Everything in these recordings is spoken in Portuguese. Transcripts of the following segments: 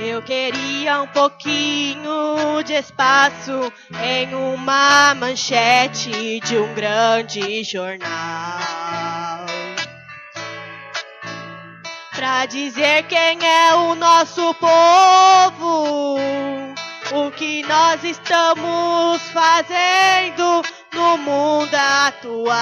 Eu queria um pouquinho de espaço em uma manchete de um grande jornal, pra dizer quem é o nosso povo, o que nós estamos fazendo no mundo atual.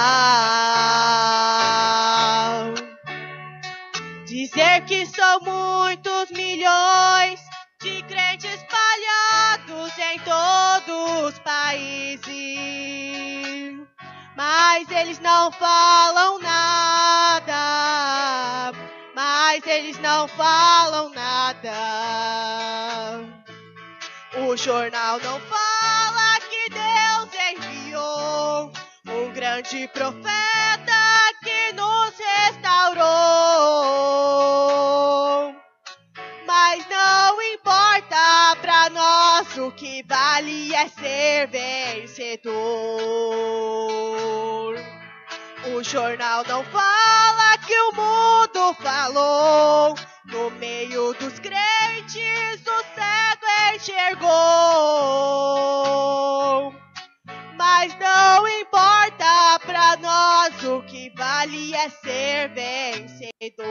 Dizer que são muitos milhões de crentes espalhados em todos os países, mas eles não falam nada, eles não falam nada. O jornal não fala que Deus enviou um grande profeta que nos restaurou. Mas não importa pra nós, o que vale é ser vencedor. O jornal não fala que o mundo falou, no meio dos crentes o cego enxergou. Mas não importa pra nós, o que vale é ser vencedor.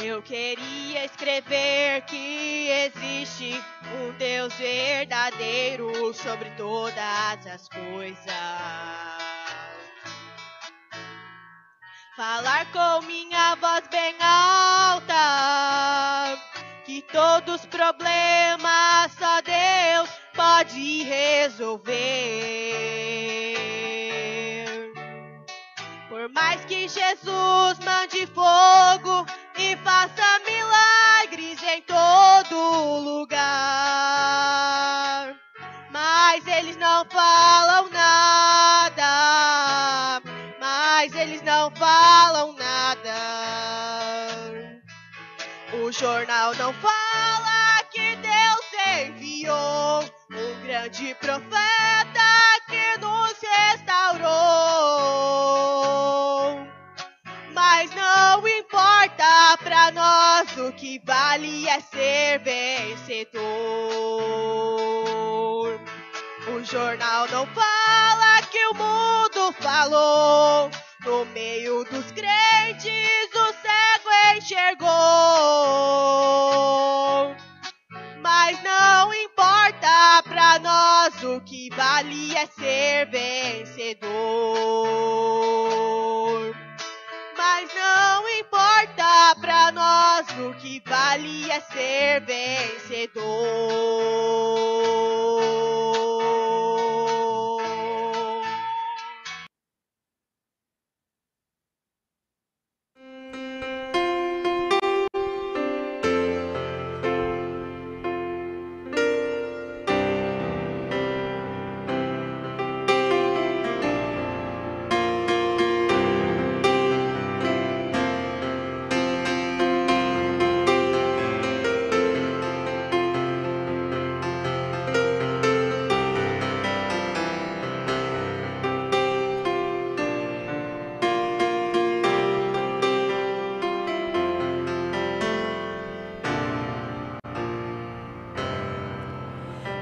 Eu queria escrever que existe um Deus verdadeiro sobre todas as coisas. Falar com minha voz bem alta, que todos os problemas só Deus pode resolver. Por mais que Jesus mande fogo e faça milagres em todo lugar, mas eles não falam nada, eles não falam nada. O jornal não fala que Deus enviou um grande profeta que nos restaurou. Mas não importa pra nós, o que vale é ser vencedor. O jornal não fala que o mundo falou, no meio dos crentes o cego enxergou. Mas não importa pra nós, o que vale é ser vencedor. Mas não importa pra nós, o que vale é ser vencedor.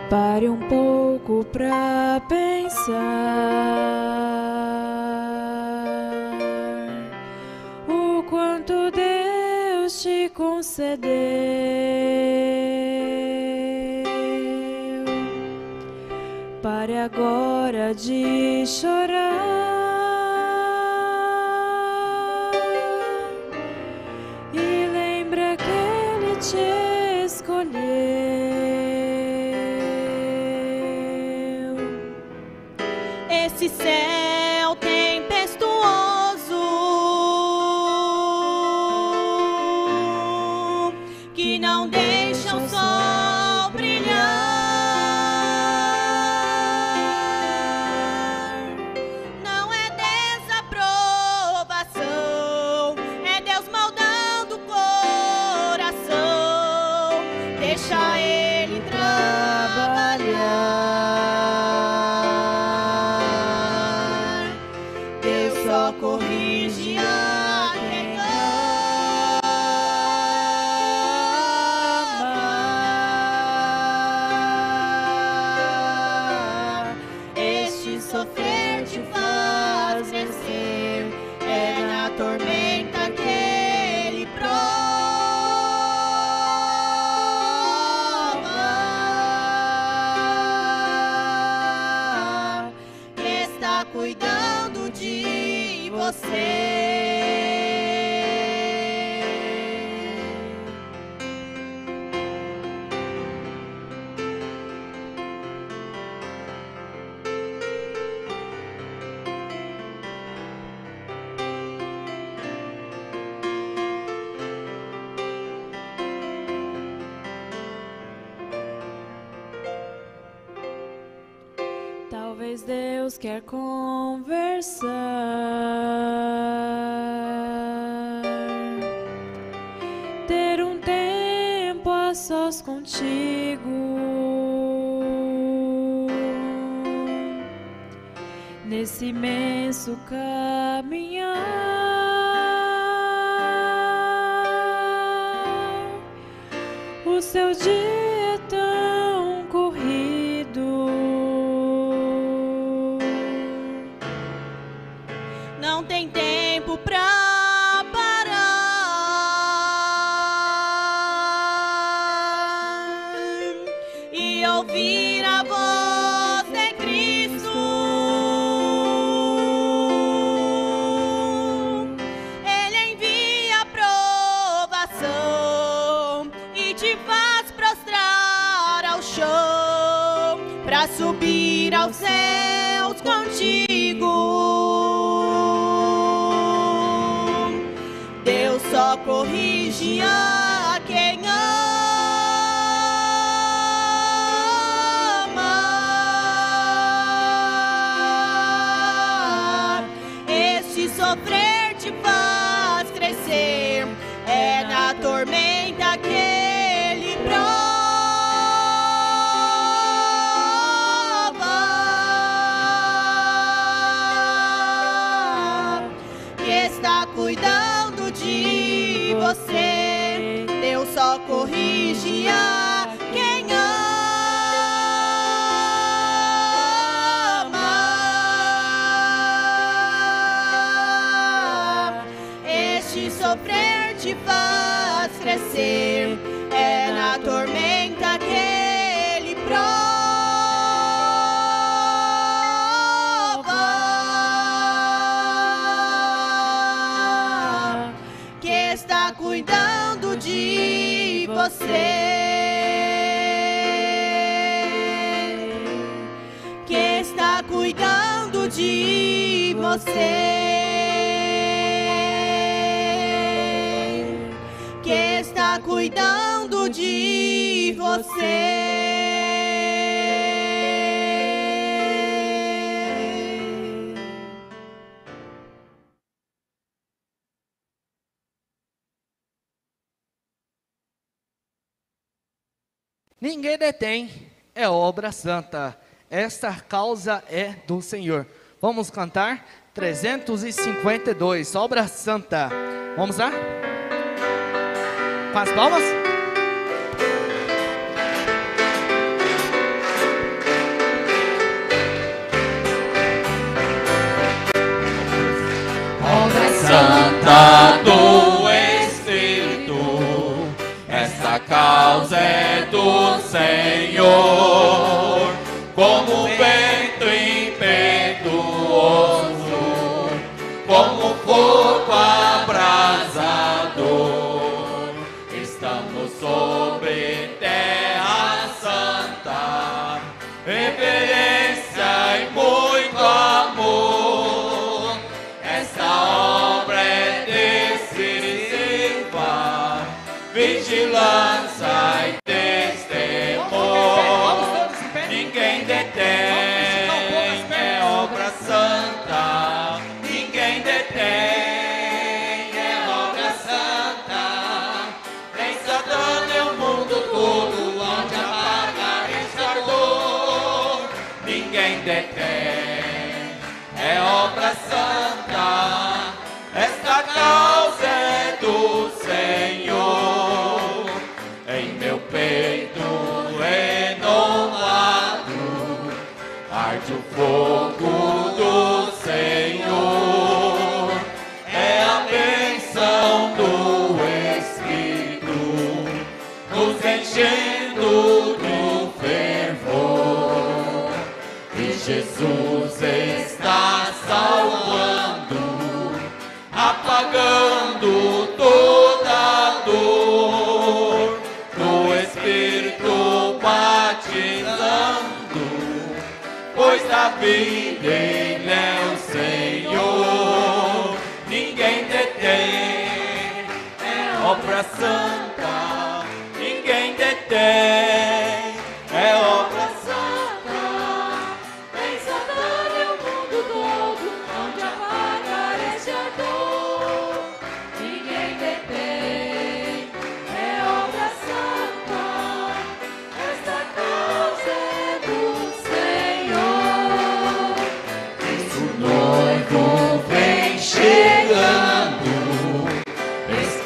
Pare um pouco pra pensar o quanto Deus te concedeu. Pare agora de chorar e lembra que Ele te escolheu. Esse céu tempestuoso que não deixa o sol brilhar, não é desaprovação pois Deus quer conversar. Ter um tempo a sós contigo, nesse imenso caminhar. O seu dia é tão corrido, não tem tempo pra parar e ouvir a voz de Cristo. Ele envia provação e te faz prostrar ao chão pra subir aos céus contigo. Deus só corrige a quem ama. Este sofrer te faz crescer, é na tormenta que ele prova, que está cuidando de você. Deus só corrige a quem ama. Este sofrer te faz crescer, é na tormenta que ele prova, que está cuidando de você, que está cuidando de você, que está cuidando de você. Ninguém detém, é obra santa. Esta causa é do Senhor. Vamos cantar 352, obra santa. Vamos lá? Com as palmas? Obra santa do Espírito, essa causa é do Senhor. Como vento impetuoso, como fogo abrasador, estamos sobre terra santa, reverência e muito amor. Essa obra é decisiva, vigilância e destemor. Ninguém detém, é obra santa. Ninguém detém, é obra santa. Nem Satã, nem o mundo todo, onde apagar esta dor. Ninguém detém, é obra santa. Esta causa é do Senhor. Em meu peito renovado arde o fogo do Senhor. É a bênção do Espírito nos enchendo do fervor. E Jesus está salvando, apagando toda dor, no Espírito batizando, pois a vida Ele é o Senhor. Ninguém detém, é obra santa. Ninguém detém, é obra santa. Nem Satã,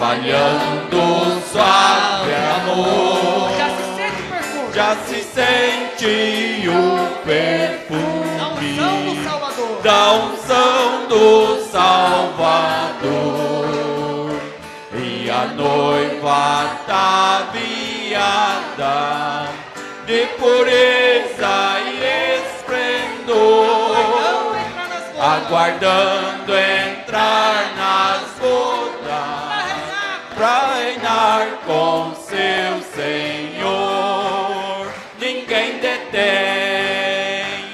espalhando suave amor. Já se sente o perfume. Já se sente o perfume Da unção do Salvador. E a noiva ataviada de pureza e esplendor, aguardando entrar nas bodas pra reinar com seu Senhor. Ninguém detém,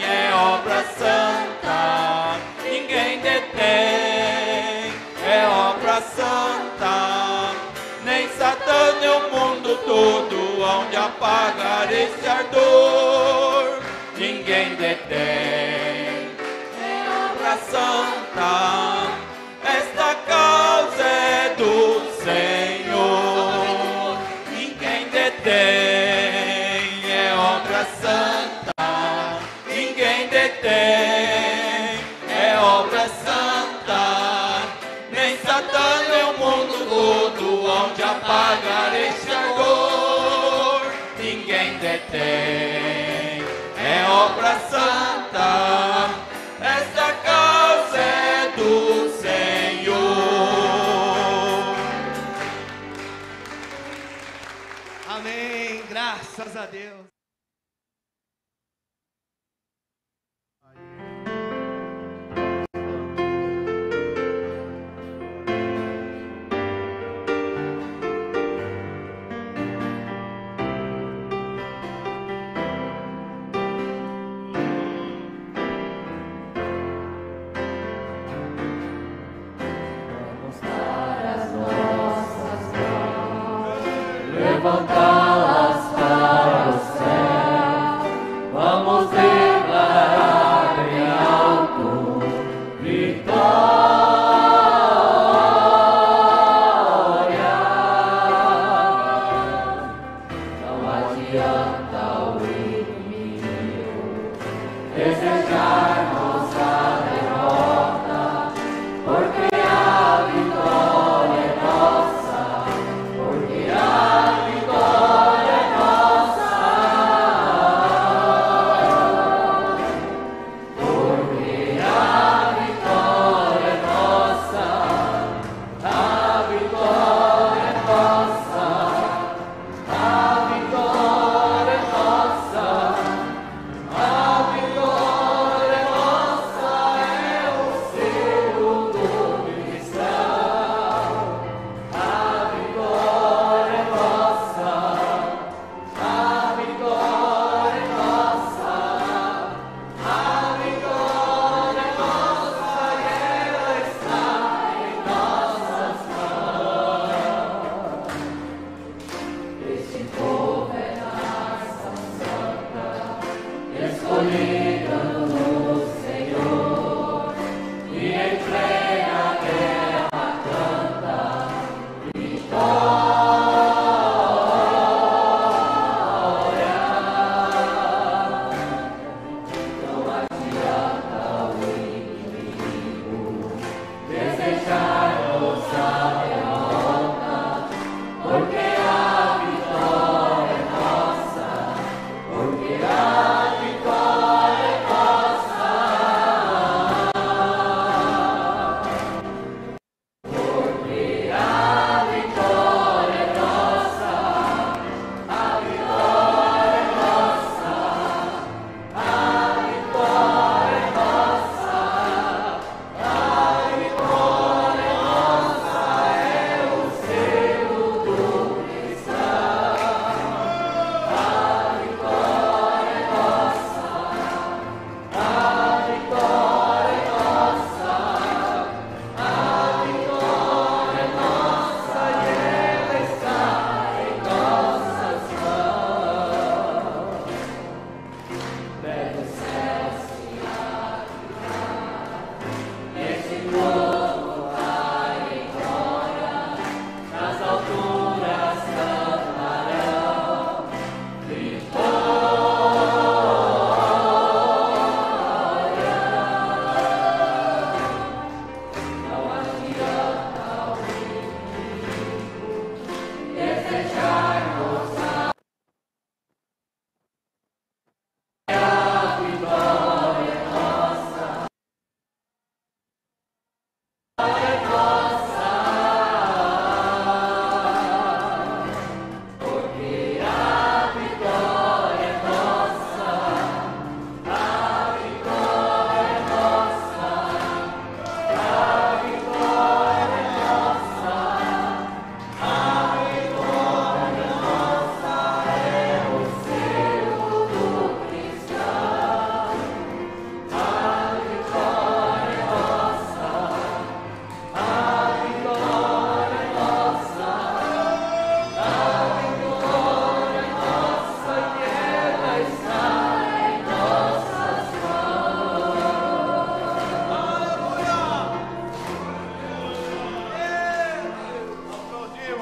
é obra santa. Ninguém detém, é obra santa. Nem Satã, nem o mundo todo, onde apagar esse ardor. Ninguém detém, é obra santa. Esta causa é do Senhor. Ninguém detém, é obra santa. Ninguém detém, é obra santa. Nem Satã, nem o mundo todo, onde apagar este ardor. Ninguém detém, é obra santa. Esta causa é do Senhor. Amém. Graças a Deus. Levantá-las para o céu, vamos declarar bem alto, vitória. Não adianta o inimigo desejar-nos a derrota, porque a vitória é nossa. Porque a vitória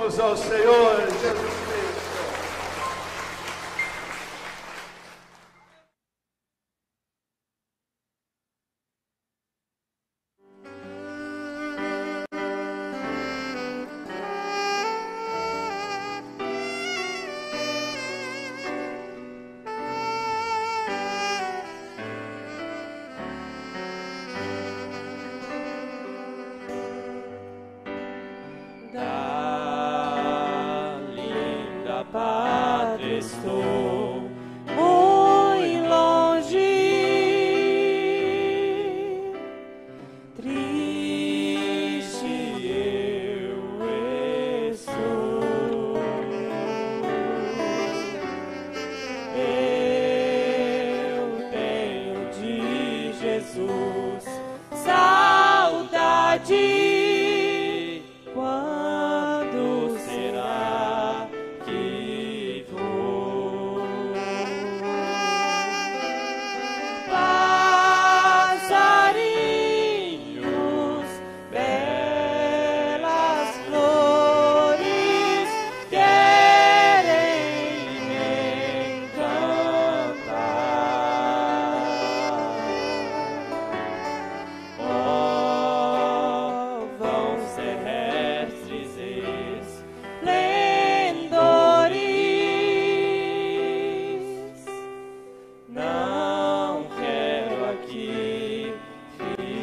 Aplaudimos ao Senhor Jesus Cristo. Da linda pátria estou muito longe, triste eu estou. Eu tenho de Jesus saudade. Quando será que vou? Passarinhos, belas flores querem me encantar. Oh, vãos terrestres esplendores, não quero aqui ficar.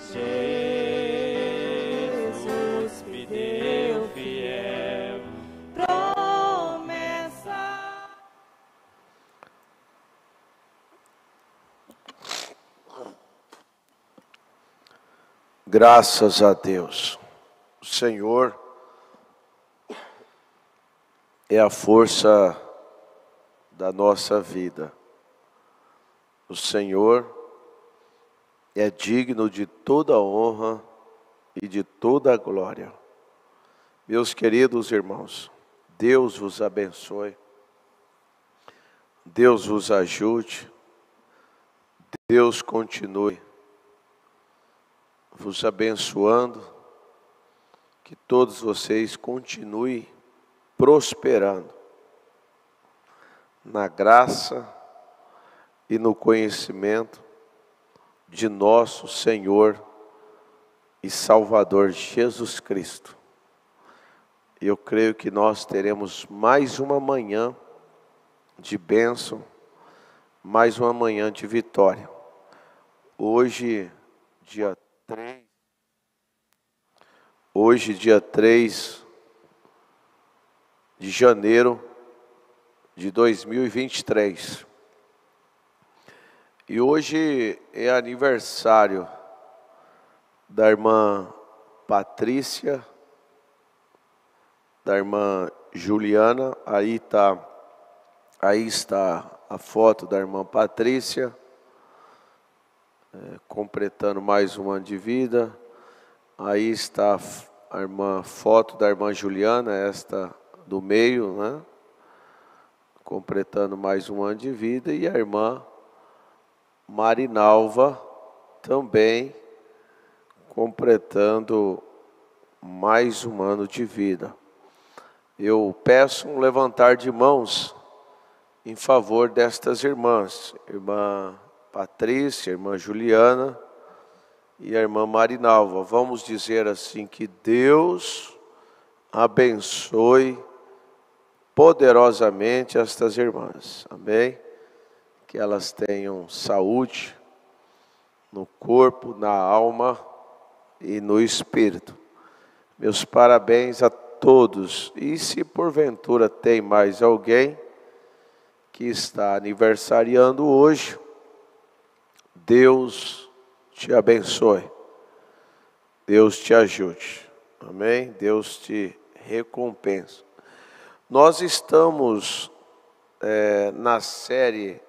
Jesus me deu fiel promessa. Graças a Deus. O Senhor é a força da nossa vida. O Senhor é digno de toda honra e de toda glória. Meus queridos irmãos, Deus vos abençoe, Deus vos ajude, Deus continue vos abençoando, que todos vocês continuem prosperando na graça e no conhecimento de nosso Senhor e Salvador Jesus Cristo. Eu creio que nós teremos mais uma manhã de bênção, mais uma manhã de vitória. Hoje, dia 3 de janeiro de 2023. E hoje é aniversário da irmã Patrícia, da irmã Juliana. Aí está a foto da irmã Patrícia, completando mais um ano de vida. Aí está a foto da irmã Juliana, esta do meio, né? Completando mais um ano de vida. E a irmã Marinalva também completando mais um ano de vida. Eu peço um levantar de mãos em favor destas irmãs, irmã Patrícia, irmã Juliana e a irmã Marinalva. Vamos dizer assim: que Deus abençoe poderosamente estas irmãs, amém? Que elas tenham saúde no corpo, na alma e no espírito. Meus parabéns a todos. E se porventura tem mais alguém que está aniversariando hoje, Deus te abençoe, Deus te ajude, amém? Deus te recompensa. Nós estamos na série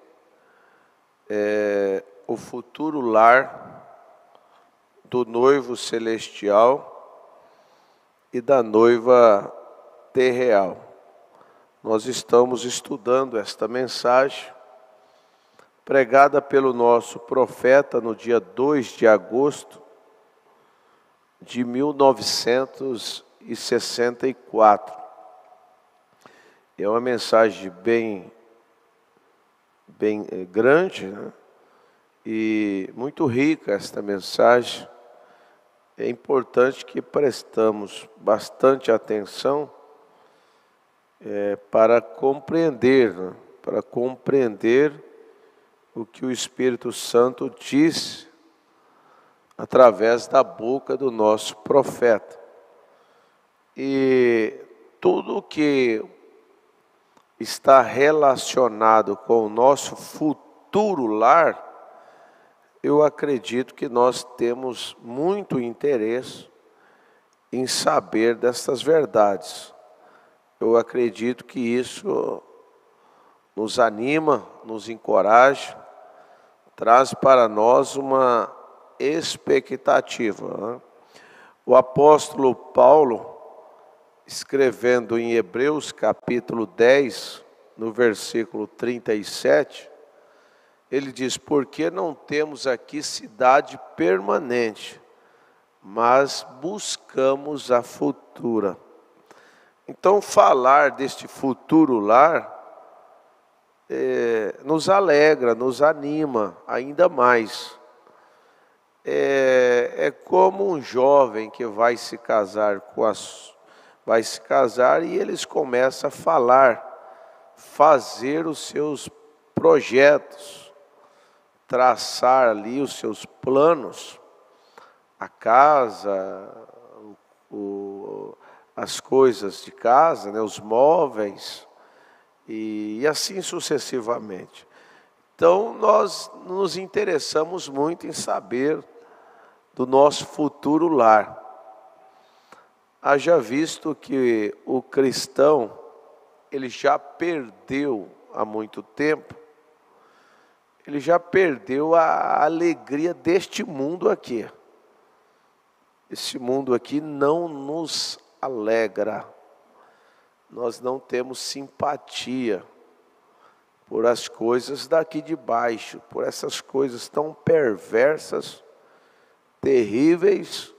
o futuro lar do noivo celestial e da noiva terreal. Nós estamos estudando esta mensagem, pregada pelo nosso profeta no dia 2 de agosto de 1964. É uma mensagem bem grande, né? E muito rica esta mensagem. É importante que prestamos bastante atenção para compreender, né? Para compreender o que o Espírito Santo disse através da boca do nosso profeta. E tudo que está relacionado com o nosso futuro lar, eu acredito que nós temos muito interesse em saber dessas verdades. Eu acredito que isso nos anima, nos encoraja, traz para nós uma expectativa, né? O apóstolo Paulo, escrevendo em Hebreus capítulo 10, no versículo 37, ele diz: porque não temos aqui cidade permanente, mas buscamos a futura. Então, falar deste futuro lar nos alegra, nos anima ainda mais. É como um jovem que vai se casar e eles começam a fazer os seus projetos, traçar ali os seus planos, a casa, as coisas de casa, né, os móveis, e assim sucessivamente. Então, nós nos interessamos muito em saber do nosso futuro lar. Haja visto que o cristão, ele já perdeu há muito tempo, ele já perdeu a alegria deste mundo aqui. Esse mundo aqui não nos alegra. Nós não temos simpatia por as coisas daqui de baixo, por essas coisas tão perversas, terríveis,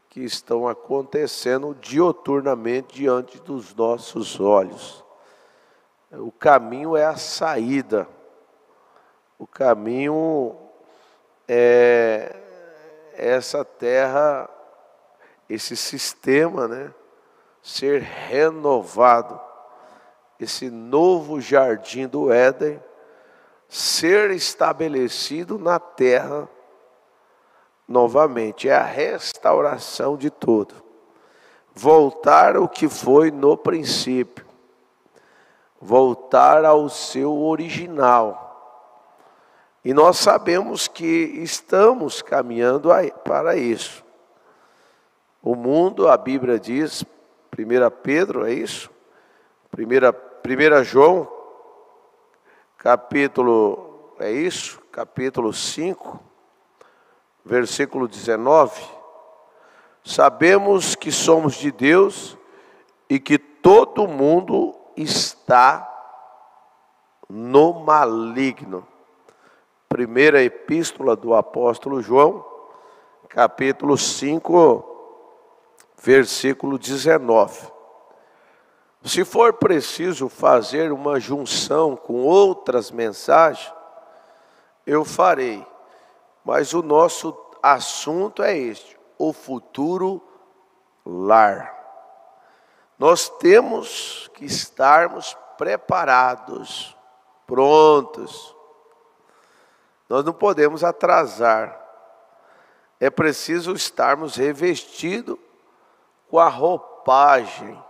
que estão acontecendo dioturnamente diante dos nossos olhos. O caminho é a saída. O caminho é essa terra, esse sistema, né, ser renovado. Esse novo jardim do Éden ser estabelecido na terra novamente. É a restauração de tudo. Voltar ao que foi no princípio. Voltar ao seu original. E nós sabemos que estamos caminhando para isso. O mundo, a Bíblia diz, 1 Pedro, é isso? 1 João, capítulo 5, versículo 19. Sabemos que somos de Deus e que todo mundo está no maligno. Primeira epístola do apóstolo João, capítulo 5, versículo 19. Se for preciso fazer uma junção com outras mensagens, eu farei. Mas o nosso assunto é este: o futuro lar. Nós temos que estarmos preparados, prontos. Nós não podemos atrasar. É preciso estarmos revestidos com a roupagem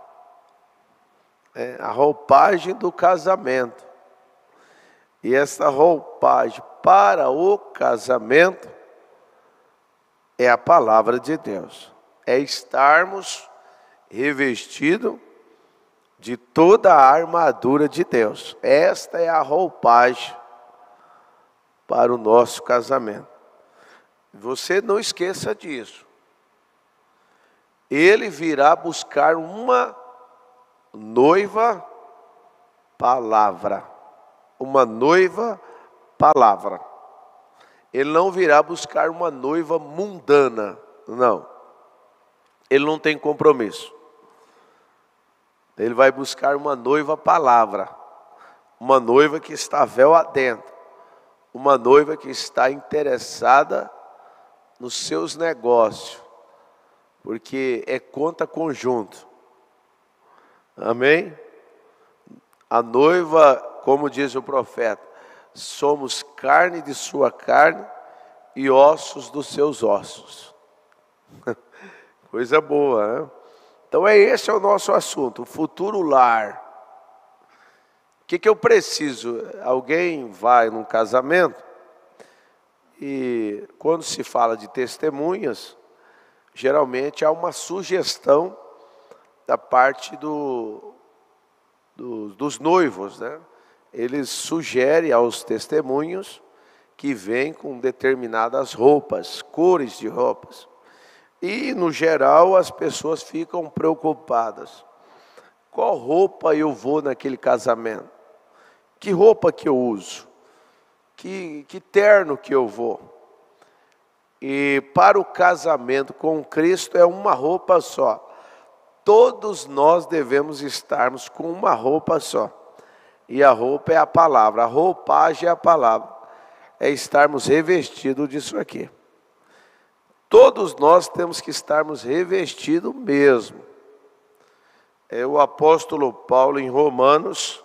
do casamento. E essa roupagem para o casamento é a palavra de Deus. É estarmos revestidos de toda a armadura de Deus. Esta é a roupagem para o nosso casamento. Você não esqueça disso. Ele virá buscar uma noiva palavra. Uma noiva palavra. Ele não virá buscar uma noiva mundana, não. Ele não tem compromisso. Ele vai buscar uma noiva palavra. Uma noiva que está véu adentro. Uma noiva que está interessada nos seus negócios. Porque é conta conjunto. Amém? A noiva, como diz o profeta, somos carne de sua carne e ossos dos seus ossos. Coisa boa, né? Então esse é o nosso assunto, o futuro lar. O que eu preciso? Alguém vai num casamento e quando se fala de testemunhas, geralmente há uma sugestão da parte dos noivos, né? Eles sugerem aos testemunhos que vêm com determinadas roupas, cores de roupas. E, no geral, as pessoas ficam preocupadas. Qual roupa eu vou naquele casamento? Que roupa que eu uso? Que terno que eu vou? E para o casamento com Cristo é uma roupa só. Todos nós devemos estarmos com uma roupa só. E a roupa é a palavra, a roupagem é a palavra. É estarmos revestidos disso aqui. Todos nós temos que estarmos revestidos mesmo. É o apóstolo Paulo em Romanos,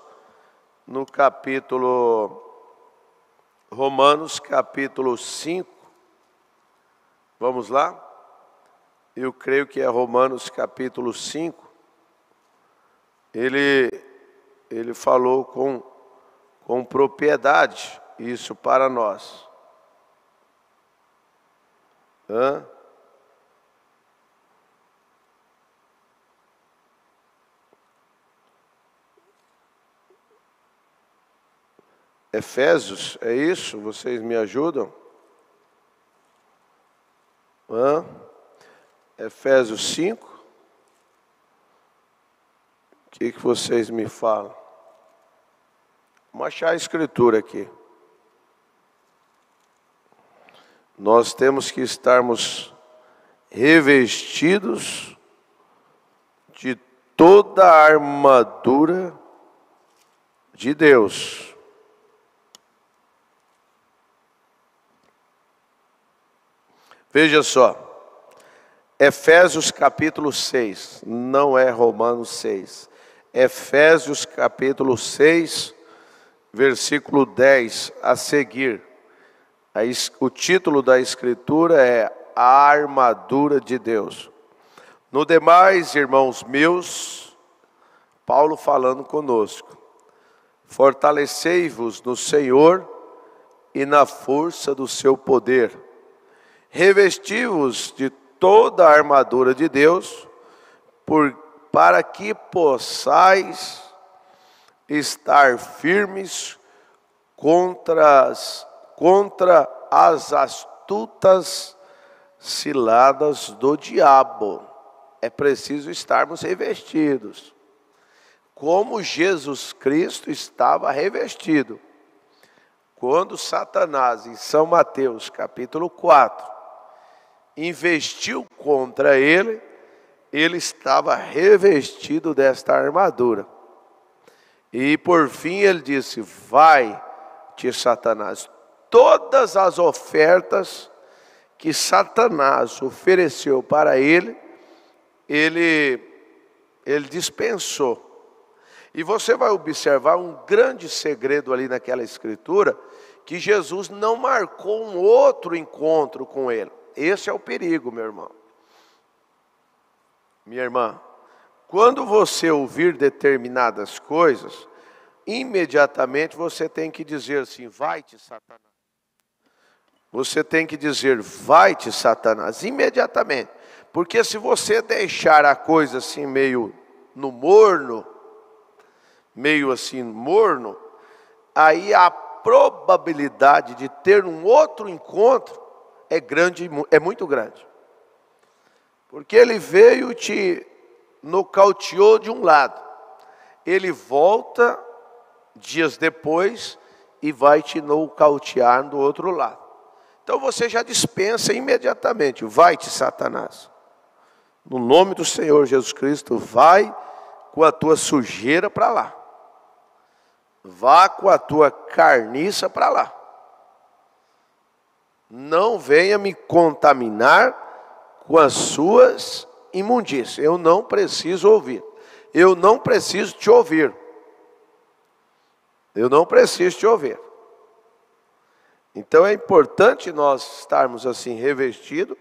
no capítulo 5. Vamos lá? Eu creio que é Romanos capítulo 5. Ele falou com propriedade isso para nós. Efésios, é isso? Vocês me ajudam? Efésios 5. O que vocês me falam? Vamos achar a escritura aqui. Nós temos que estarmos revestidos de toda a armadura de Deus. Veja só, Efésios capítulo 6, não é Romanos 6. Efésios capítulo 6, versículo 10 a seguir. O título da escritura é A Armadura de Deus. No demais, irmãos meus, Paulo falando conosco, fortalecei-vos no Senhor e na força do seu poder. Revesti-vos de toda a armadura de Deus, para que possais estar firmes contra as astutas ciladas do diabo. É preciso estarmos revestidos, como Jesus Cristo estava revestido. Quando Satanás, em São Mateus capítulo 4, investiu contra ele, ele estava revestido desta armadura. E por fim ele disse: vai-te, Satanás. Todas as ofertas que Satanás ofereceu para ele dispensou. E você vai observar um grande segredo ali naquela escritura, que Jesus não marcou um outro encontro com ele. Esse é o perigo, meu irmão. Minha irmã, quando você ouvir determinadas coisas, imediatamente você tem que dizer assim: vai-te, Satanás. Você tem que dizer: vai-te, Satanás, imediatamente. Porque se você deixar a coisa assim meio no morno, aí a probabilidade de ter um outro encontro é grande, é muito grande. Porque ele veio e te nocauteou de um lado. Ele volta dias depois e vai te nocautear do outro lado. Então você já dispensa imediatamente. Vai-te, Satanás. No nome do Senhor Jesus Cristo, vai com a tua sujeira para lá. Vá com a tua carniça para lá. Não venha me contaminar com as suas imundícias. Eu não preciso ouvir. Eu não preciso te ouvir. Eu não preciso te ouvir. Então é importante nós estarmos assim revestidos.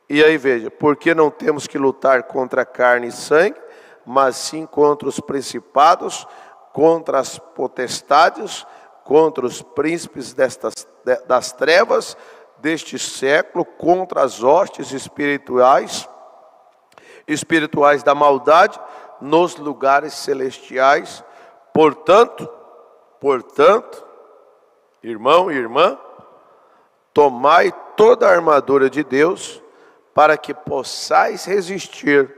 E aí veja, porque não temos que lutar contra carne e sangue, mas sim contra os principados, contra as potestades, contra os príncipes das trevas deste século, contra as hostes espirituais da maldade nos lugares celestiais. Portanto, irmão e irmã, tomai toda a armadura de Deus, para que possais resistir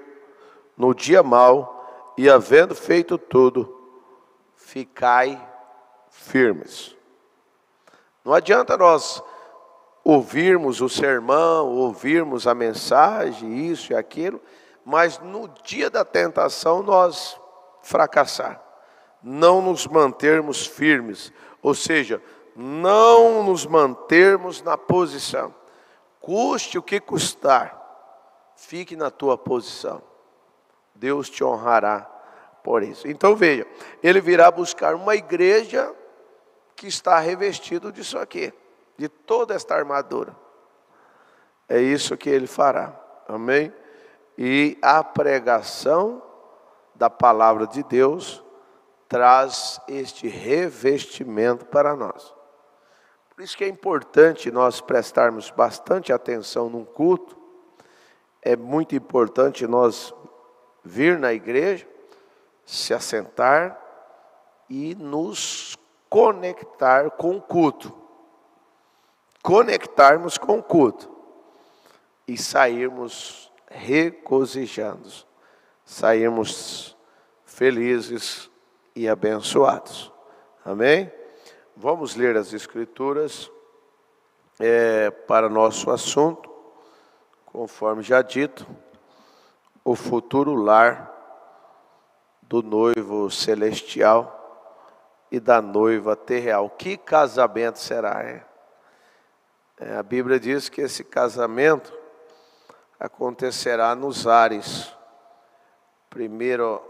no dia mau, e havendo feito tudo, ficai firmes. Não adianta nós ouvirmos o sermão, ouvirmos a mensagem, isso e aquilo, mas no dia da tentação nós fracassar, não nos mantermos firmes, ou seja, não nos mantermos na posição. Custe o que custar, fique na tua posição. Deus te honrará por isso. Então veja, ele virá buscar uma igreja que está revestido disso aqui, de toda esta armadura. É isso que ele fará. Amém? E a pregação da palavra de Deus traz este revestimento para nós. Por isso que é importante nós prestarmos bastante atenção num culto. É muito importante nós vir na igreja, se assentar e nos conectar com o culto. Conectarmos com o culto e sairmos regozijando, sairmos felizes e abençoados. Amém? Vamos ler as escrituras para nosso assunto, conforme já dito, o futuro lar do noivo celestial e da noiva terreal. Que casamento será, hein? A Bíblia diz que esse casamento acontecerá nos ares. Primeiro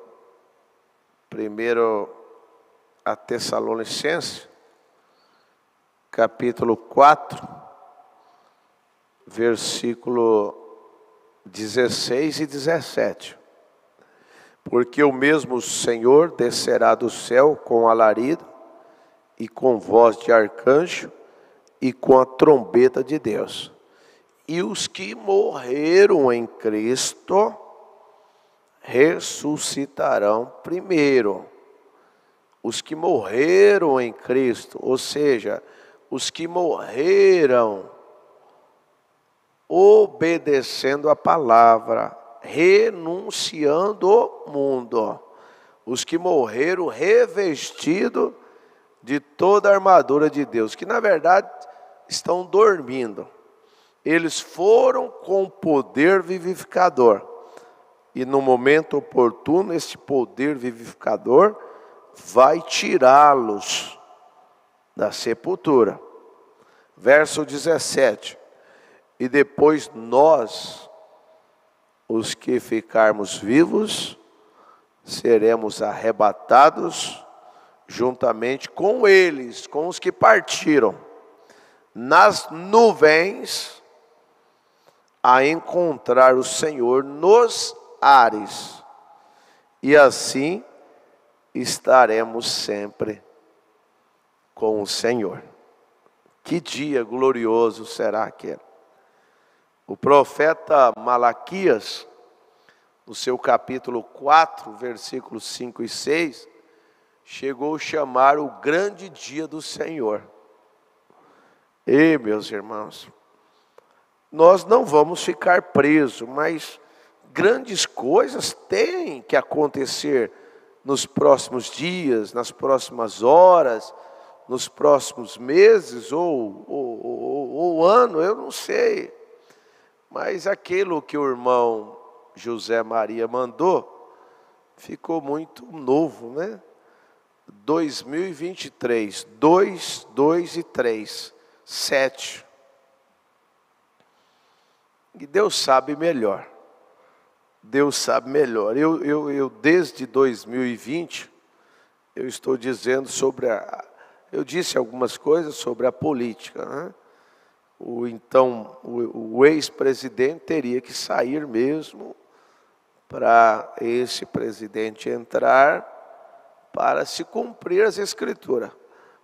a Tessalonicenses, capítulo 4, versículo 16 e 17. Porque o mesmo Senhor descerá do céu com alarido, e com voz de arcanjo, e com a trombeta de Deus. E os que morreram em Cristo ressuscitarão primeiro. Os que morreram em Cristo, ou seja, os que morreram obedecendo a palavra, renunciando o mundo. Os que morreram revestidos de toda a armadura de Deus, que na verdade estão dormindo. Eles foram com poder vivificador. E no momento oportuno, esse poder vivificador vai tirá-los da sepultura. Verso 17. E depois nós, os que ficarmos vivos, seremos arrebatados juntamente com eles, com os que partiram, nas nuvens, a encontrar o Senhor nos ares, e assim estaremos sempre com o Senhor. Que dia glorioso será aquele! O profeta Malaquias, no seu capítulo 4, versículos 5 e 6, chegou a chamar o grande dia do Senhor. E, meus irmãos, nós não vamos ficar presos, mas grandes coisas têm que acontecer nos próximos dias, nas próximas horas, nos próximos meses ou ano, eu não sei. Mas aquilo que o irmão José Maria mandou ficou muito novo, né? 2023, 2, 2 e 3, 7. E Deus sabe melhor. Deus sabe melhor. Eu desde 2020, eu estou dizendo sobre eu disse algumas coisas sobre a política, né? O ex-presidente teria que sair mesmo para esse presidente entrar para se cumprir as escrituras.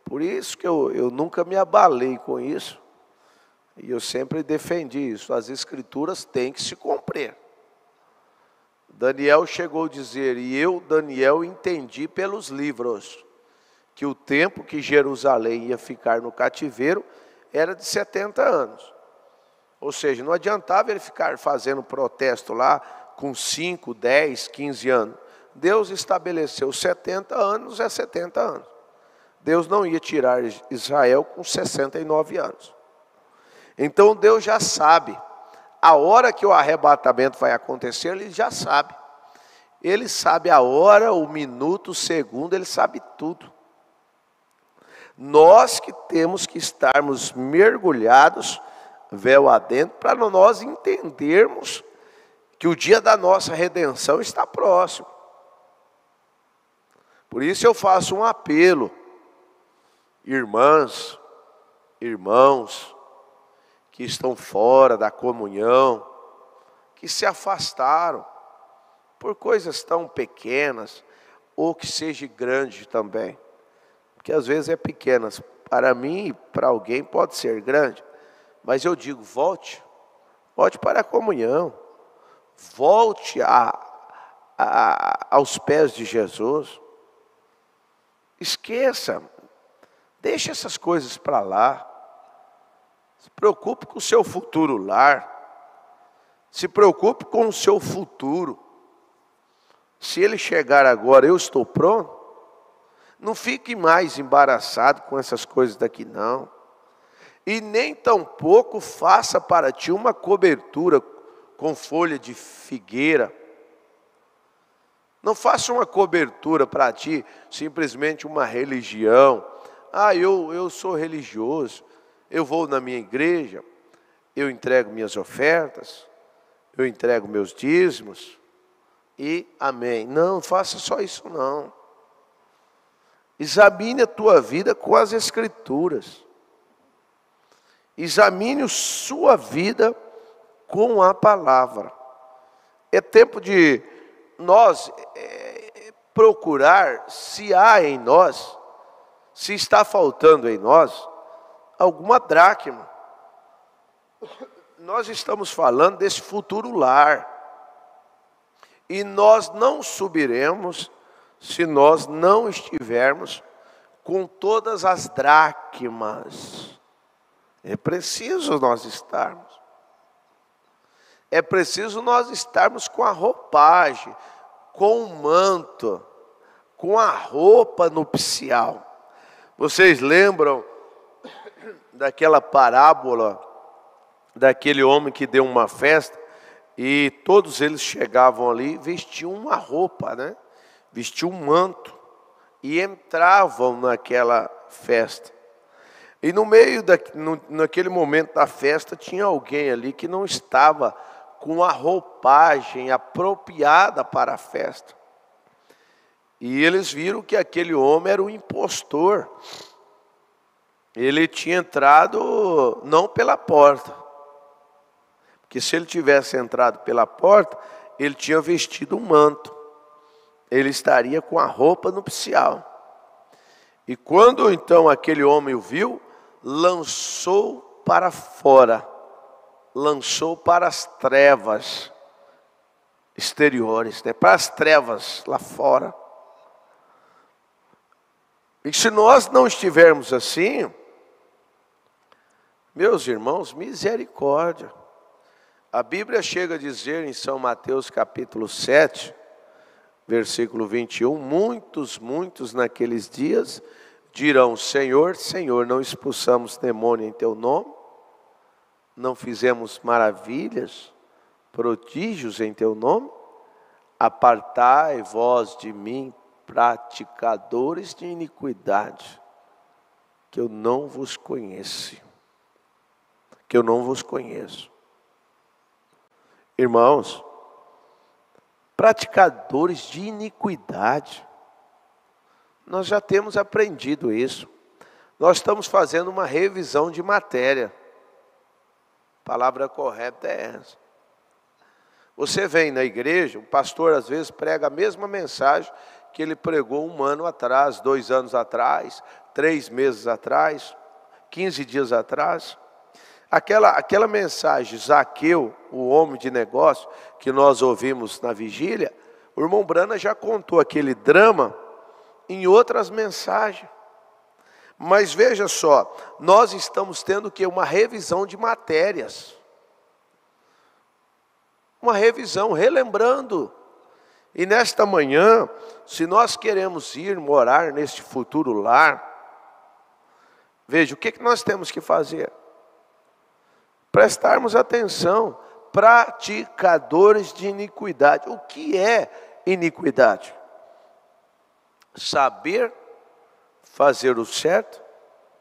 Por isso que eu nunca me abalei com isso. E eu sempre defendi isso. As escrituras têm que se cumprir. Daniel chegou a dizer, e eu, Daniel, entendi pelos livros, que o tempo que Jerusalém ia ficar no cativeiro era de 70 anos. Ou seja, não adiantava ele ficar fazendo protesto lá com 5, 10, 15 anos. Deus estabeleceu 70 anos, é 70 anos. Deus não ia tirar Israel com 69 anos. Então Deus já sabe, a hora que o arrebatamento vai acontecer, Ele já sabe. Ele sabe a hora, o minuto, o segundo, Ele sabe tudo. Nós que temos que estarmos mergulhados, véu adentro, para nós entendermos que o dia da nossa redenção está próximo. Por isso eu faço um apelo, irmãs, irmãos, que estão fora da comunhão, que se afastaram por coisas tão pequenas, ou que seja grande também, porque às vezes é pequenas, para mim e para alguém pode ser grande, mas eu digo, volte para a comunhão, volte aos pés de Jesus, esqueça, deixe essas coisas para lá, se preocupe com o seu futuro lar, se preocupe com o seu futuro. Se ele chegar agora, eu estou pronto, não fique mais embaraçado com essas coisas daqui não. E nem tampouco faça para ti uma cobertura com folha de figueira. Não faça uma cobertura para ti, simplesmente uma religião. Eu sou religioso, eu vou na minha igreja, eu entrego minhas ofertas, eu entrego meus dízimos e amém. Não faça só isso não. Examine a tua vida com as escrituras. Examine a sua vida com a palavra. É tempo de nós procurar se há em nós, se está faltando em nós, alguma dracma. Nós estamos falando desse futuro lar. E nós não subiremos se nós não estivermos com todas as dracmas. É preciso nós estarmos. É preciso nós estarmos com a roupagem, com o manto, com a roupa nupcial. Vocês lembram daquela parábola daquele homem que deu uma festa e todos eles chegavam ali, vestiam uma roupa, né? Vestiam um manto e entravam naquela festa. E no meio naquele momento da festa tinha alguém ali que não estava com a roupagem apropriada para a festa. E eles viram que aquele homem era um impostor. Ele tinha entrado não pela porta. Porque se ele tivesse entrado pela porta, ele tinha vestido um manto. Ele estaria com a roupa nupcial. E quando então aquele homem o viu, lançou para fora, lançou para as trevas exteriores, né? Para as trevas lá fora. E se nós não estivermos assim, Meus irmãos, misericórdia. A Bíblia chega a dizer em São Mateus capítulo 7, versículo 21, muitos naqueles dias dirão: Senhor, Senhor, não expulsamos demônio em teu nome? Não fizemos maravilhas, prodígios em teu nome? Apartai vós de mim, praticadores de iniquidade, que eu não vos conheço. Que eu não vos conheço. Irmãos, praticadores de iniquidade, nós já temos aprendido isso. Nós estamos fazendo uma revisão de matéria. A palavra correta é essa. Você vem na igreja, o pastor às vezes prega a mesma mensagem que ele pregou 1 ano atrás, 2 anos atrás, 3 meses atrás, 15 dias atrás. Aquela mensagem, Zaqueu, o homem de negócio, que nós ouvimos na vigília, o irmão Brana já contou aquele drama em outras mensagens. Mas veja só, nós estamos tendo que uma revisão de matérias. Uma revisão, relembrando. E nesta manhã, se nós queremos ir morar neste futuro lar, veja, o que nós temos que fazer? Prestarmos atenção, praticadores de iniquidade. O que é iniquidade? Saber fazer o certo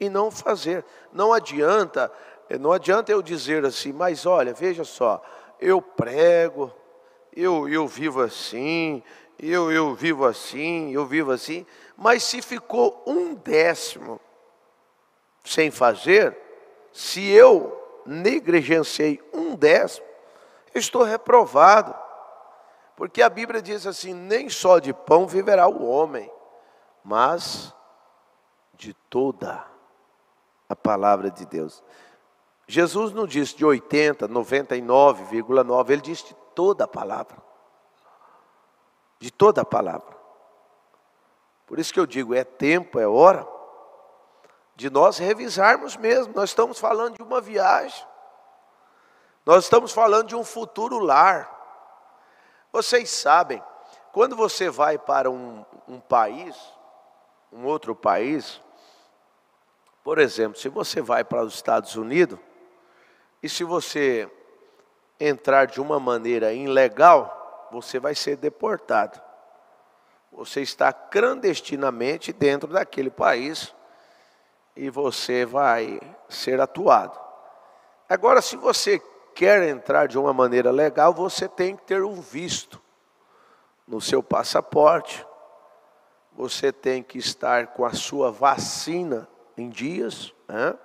e não fazer. Não adianta eu dizer assim, mas olha, veja só, eu prego, eu vivo assim, eu vivo assim, mas se ficou 1/10 sem fazer, se eu negligenciei 1/10, eu estou reprovado. Porque a Bíblia diz assim, nem só de pão viverá o homem, mas de toda a palavra de Deus. Jesus não disse de 80, 99,9, ele disse de toda a palavra. De toda a palavra. Por isso que eu digo, é tempo, é hora de nós revisarmos mesmo. Nós estamos falando de uma viagem. Nós estamos falando de um futuro lar. Vocês sabem, quando você vai para um país, um outro país, por exemplo, se você vai para os Estados Unidos, e se você entrar de uma maneira ilegal, você vai ser deportado. Você está clandestinamente dentro daquele país e você vai ser atuado. Agora, se você quer entrar de uma maneira legal, você tem que ter um visto no seu passaporte. Você tem que estar com a sua vacina em dias, né?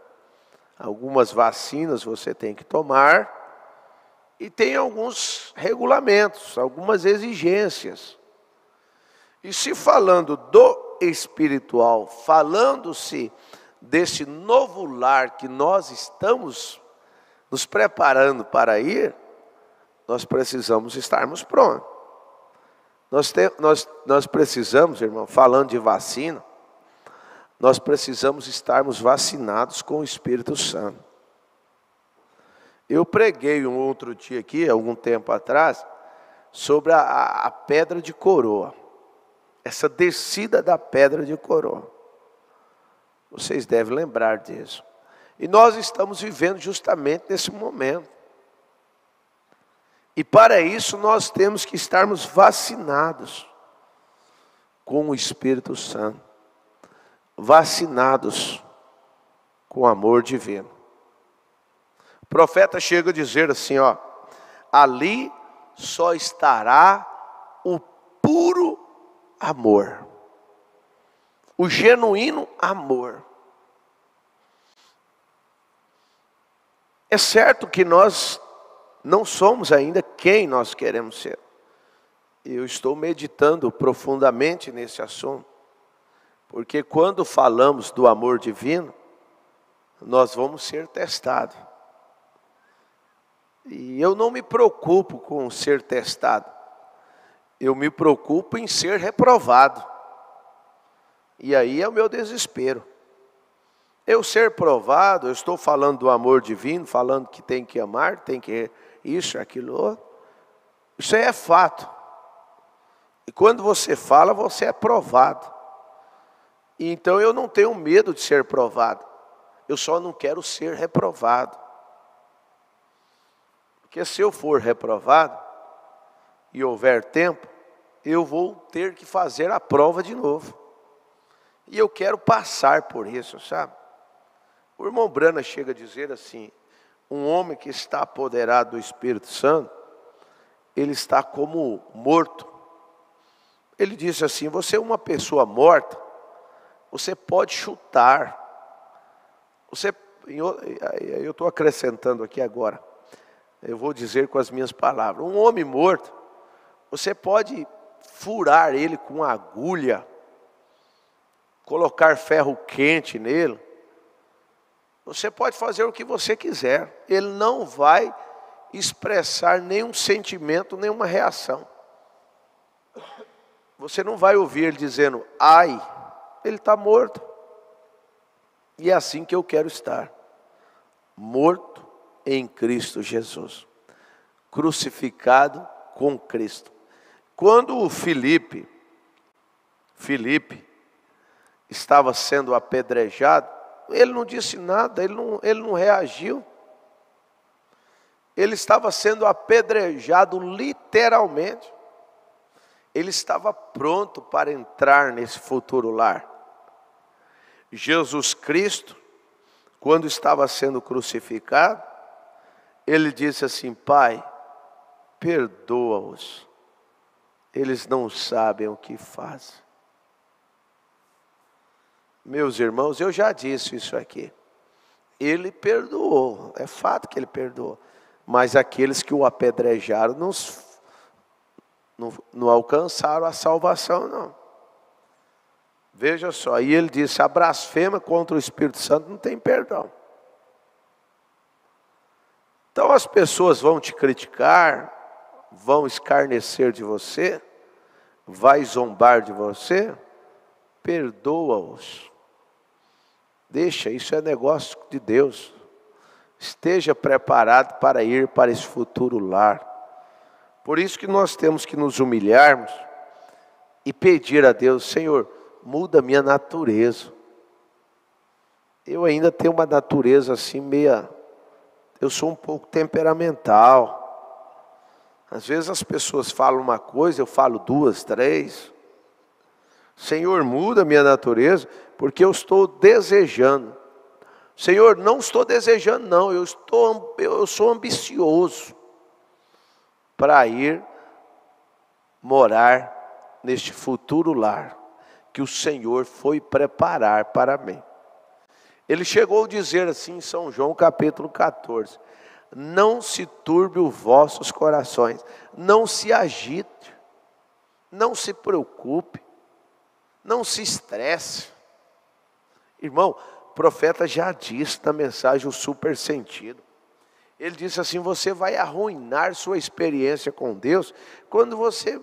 Algumas vacinas você tem que tomar. E tem alguns regulamentos, algumas exigências. E se falando do espiritual, falando-se desse novo lar que nós estamos nos preparando para ir, nós precisamos estarmos prontos. Nós precisamos, irmão, falando de vacina, nós precisamos estarmos vacinados com o Espírito Santo. Eu preguei um outro dia aqui, algum tempo atrás, sobre a pedra de coroa. Essa descida da pedra de coroa. Vocês devem lembrar disso. E nós estamos vivendo justamente nesse momento. E para isso nós temos que estarmos vacinados com o Espírito Santo. Vacinados com o amor divino. O profeta chega a dizer assim, ó, ali só estará o puro amor, o genuíno amor. É certo que nós não somos ainda quem nós queremos ser. Eu estou meditando profundamente nesse assunto, porque quando falamos do amor divino, nós vamos ser testados. E eu não me preocupo com ser testado. Eu me preocupo em ser reprovado. E aí é o meu desespero. Eu ser provado, eu estou falando do amor divino, falando que tem que amar, tem que isso, aquilo, outro. Isso aí é fato. E quando você fala, você é provado. E então eu não tenho medo de ser provado. Eu só não quero ser reprovado. Porque se eu for reprovado e houver tempo, eu vou ter que fazer a prova de novo. E eu quero passar por isso, sabe? O irmão Brana chega a dizer assim, um homem que está apoderado do Espírito Santo, ele está como morto. Ele disse assim, você é uma pessoa morta, você pode chutar. Eu estou acrescentando aqui agora, eu vou dizer com as minhas palavras, um homem morto, você pode furar ele com agulha, colocar ferro quente nele, você pode fazer o que você quiser, ele não vai expressar nenhum sentimento, nenhuma reação. Você não vai ouvir ele dizendo, ai, ele está morto. E é assim que eu quero estar, morto em Cristo Jesus, crucificado com Cristo. Quando o Filipe estava sendo apedrejado, ele não disse nada, ele não reagiu. Ele estava sendo apedrejado literalmente. Ele estava pronto para entrar nesse futuro lar. Jesus Cristo, quando estava sendo crucificado, ele disse assim, Pai, perdoa-os, eles não sabem o que fazem. Meus irmãos, eu já disse isso aqui. Ele perdoou, é fato que ele perdoou. Mas aqueles que o apedrejaram não alcançaram a salvação, não. Veja só, e ele disse, a blasfêmia contra o Espírito Santo não tem perdão. Então as pessoas vão te criticar, vão escarnecer de você, vai zombar de você, perdoa-os. Deixa, isso é negócio de Deus. Esteja preparado para ir para esse futuro lar. Por isso que nós temos que nos humilharmos e pedir a Deus, Senhor, muda a minha natureza. Eu ainda tenho uma natureza assim eu sou um pouco temperamental. Às vezes as pessoas falam uma coisa, eu falo duas, três. Senhor, muda a minha natureza, porque eu estou desejando. Senhor, não estou desejando não, eu sou ambicioso para ir morar neste futuro lar que o Senhor foi preparar para mim. Ele chegou a dizer assim em São João capítulo 14, não se turbe os vossos corações, não se agite, não se preocupe, não se estresse. Irmão, o profeta já disse na mensagem o super sentido. Ele disse assim, você vai arruinar sua experiência com Deus quando você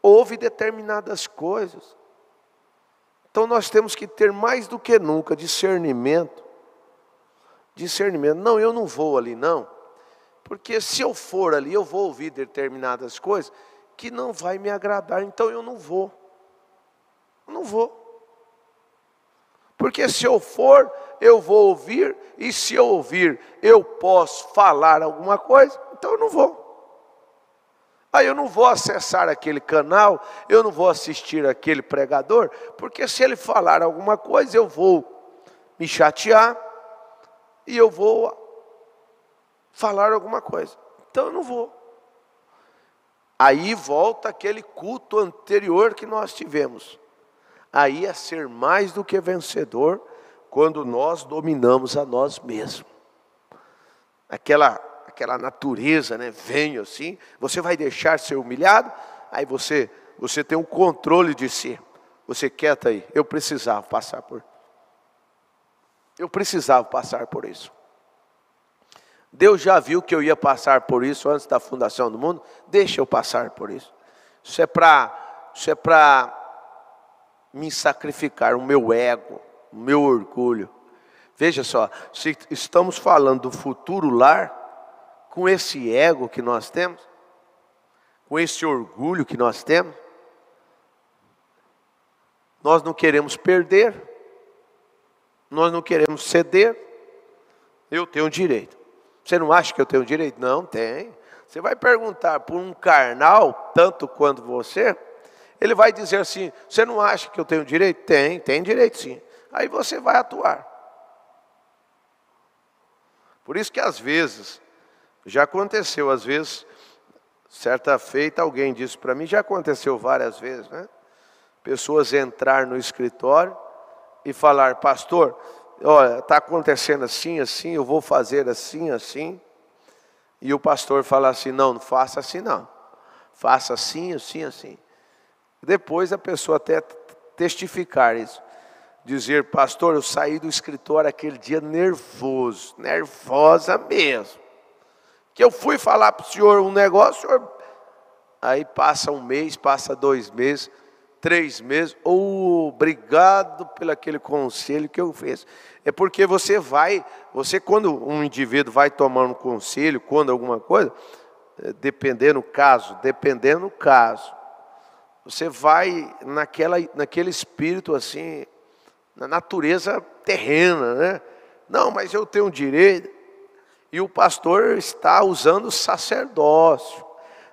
ouve determinadas coisas. Então nós temos que ter mais do que nunca discernimento. Não, eu não vou ali não. Porque se eu for ali, eu vou ouvir determinadas coisas que não vai me agradar. Então eu não vou. Não vou. Porque se eu for, eu vou ouvir. E se eu ouvir, eu posso falar alguma coisa. Então eu não vou. Aí eu não vou acessar aquele canal, eu não vou assistir aquele pregador, porque se ele falar alguma coisa, eu vou me chatear e eu vou falar alguma coisa. Então eu não vou. Aí volta aquele culto anterior que nós tivemos. Aí é ser mais do que vencedor quando nós dominamos a nós mesmos. Aquela natureza, né, vem assim, você vai deixar ser humilhado, aí você tem um controle de si. Você quieta aí, eu precisava passar por isso. Deus já viu que eu ia passar por isso antes da fundação do mundo, deixa eu passar por isso. Isso é para me sacrificar, o meu ego, o meu orgulho. Veja só, se estamos falando do futuro lar, com esse ego que nós temos, com esse orgulho que nós temos, nós não queremos perder, nós não queremos ceder. Eu tenho direito. Você não acha que eu tenho direito? Não, tem. Você vai perguntar por um carnal, tanto quanto você, ele vai dizer assim, você não acha que eu tenho direito? Tem direito sim. Aí você vai atuar. Por isso que às vezes, já aconteceu, às vezes, certa feita alguém disse para mim, já aconteceu várias vezes, né? Pessoas entrar no escritório e falar, pastor, olha, está acontecendo assim, assim, eu vou fazer assim, assim. E o pastor fala assim, não faça assim não. Faça assim, assim, assim. Depois a pessoa até testificar isso. Dizer, pastor, eu saí do escritório aquele dia nervoso, nervosa mesmo. Que eu fui falar para o senhor um negócio, senhor... Aí passa um mês, passa 2 meses, 3 meses, obrigado pelo aquele conselho que eu fiz. É porque você quando um indivíduo vai tomar um conselho, quando alguma coisa, dependendo do caso, você vai naquele espírito assim, na natureza terrena, né? Não, mas eu tenho direito. E o pastor está usando o sacerdócio.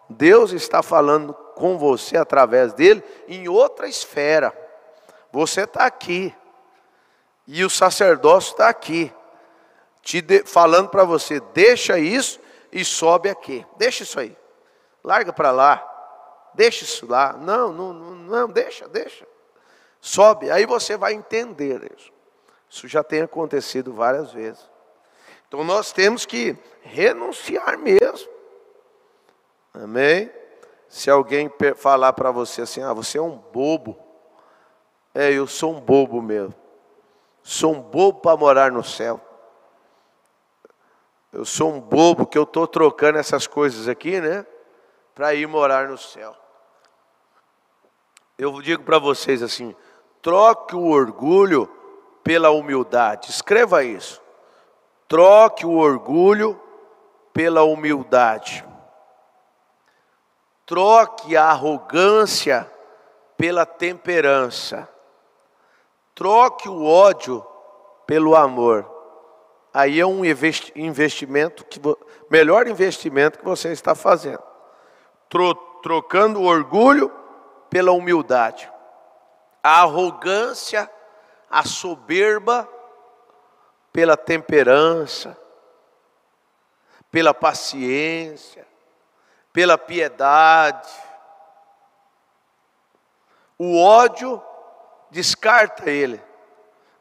Deus está falando com você através dele em outra esfera. Você está aqui. E o sacerdócio está aqui. Falando para você, deixa isso e sobe aqui. Deixa isso aí. Larga para lá. Deixa isso lá. Não, deixa. Sobe. Aí você vai entender isso. Isso já tem acontecido várias vezes. Então nós temos que renunciar mesmo. Amém? Se alguém falar para você assim, você é um bobo. Eu sou um bobo mesmo. Sou um bobo para morar no céu. Eu sou um bobo que eu estou trocando essas coisas aqui, né? Para ir morar no céu. Eu digo para vocês assim, troque o orgulho pela humildade. Escreva isso. Troque o orgulho pela humildade. Troque a arrogância pela temperança. Troque o ódio pelo amor. Aí é um investimento, melhor investimento que você está fazendo. Trocando o orgulho pela humildade. A arrogância, a soberba pela temperança, pela paciência, pela piedade. O ódio, descarta ele.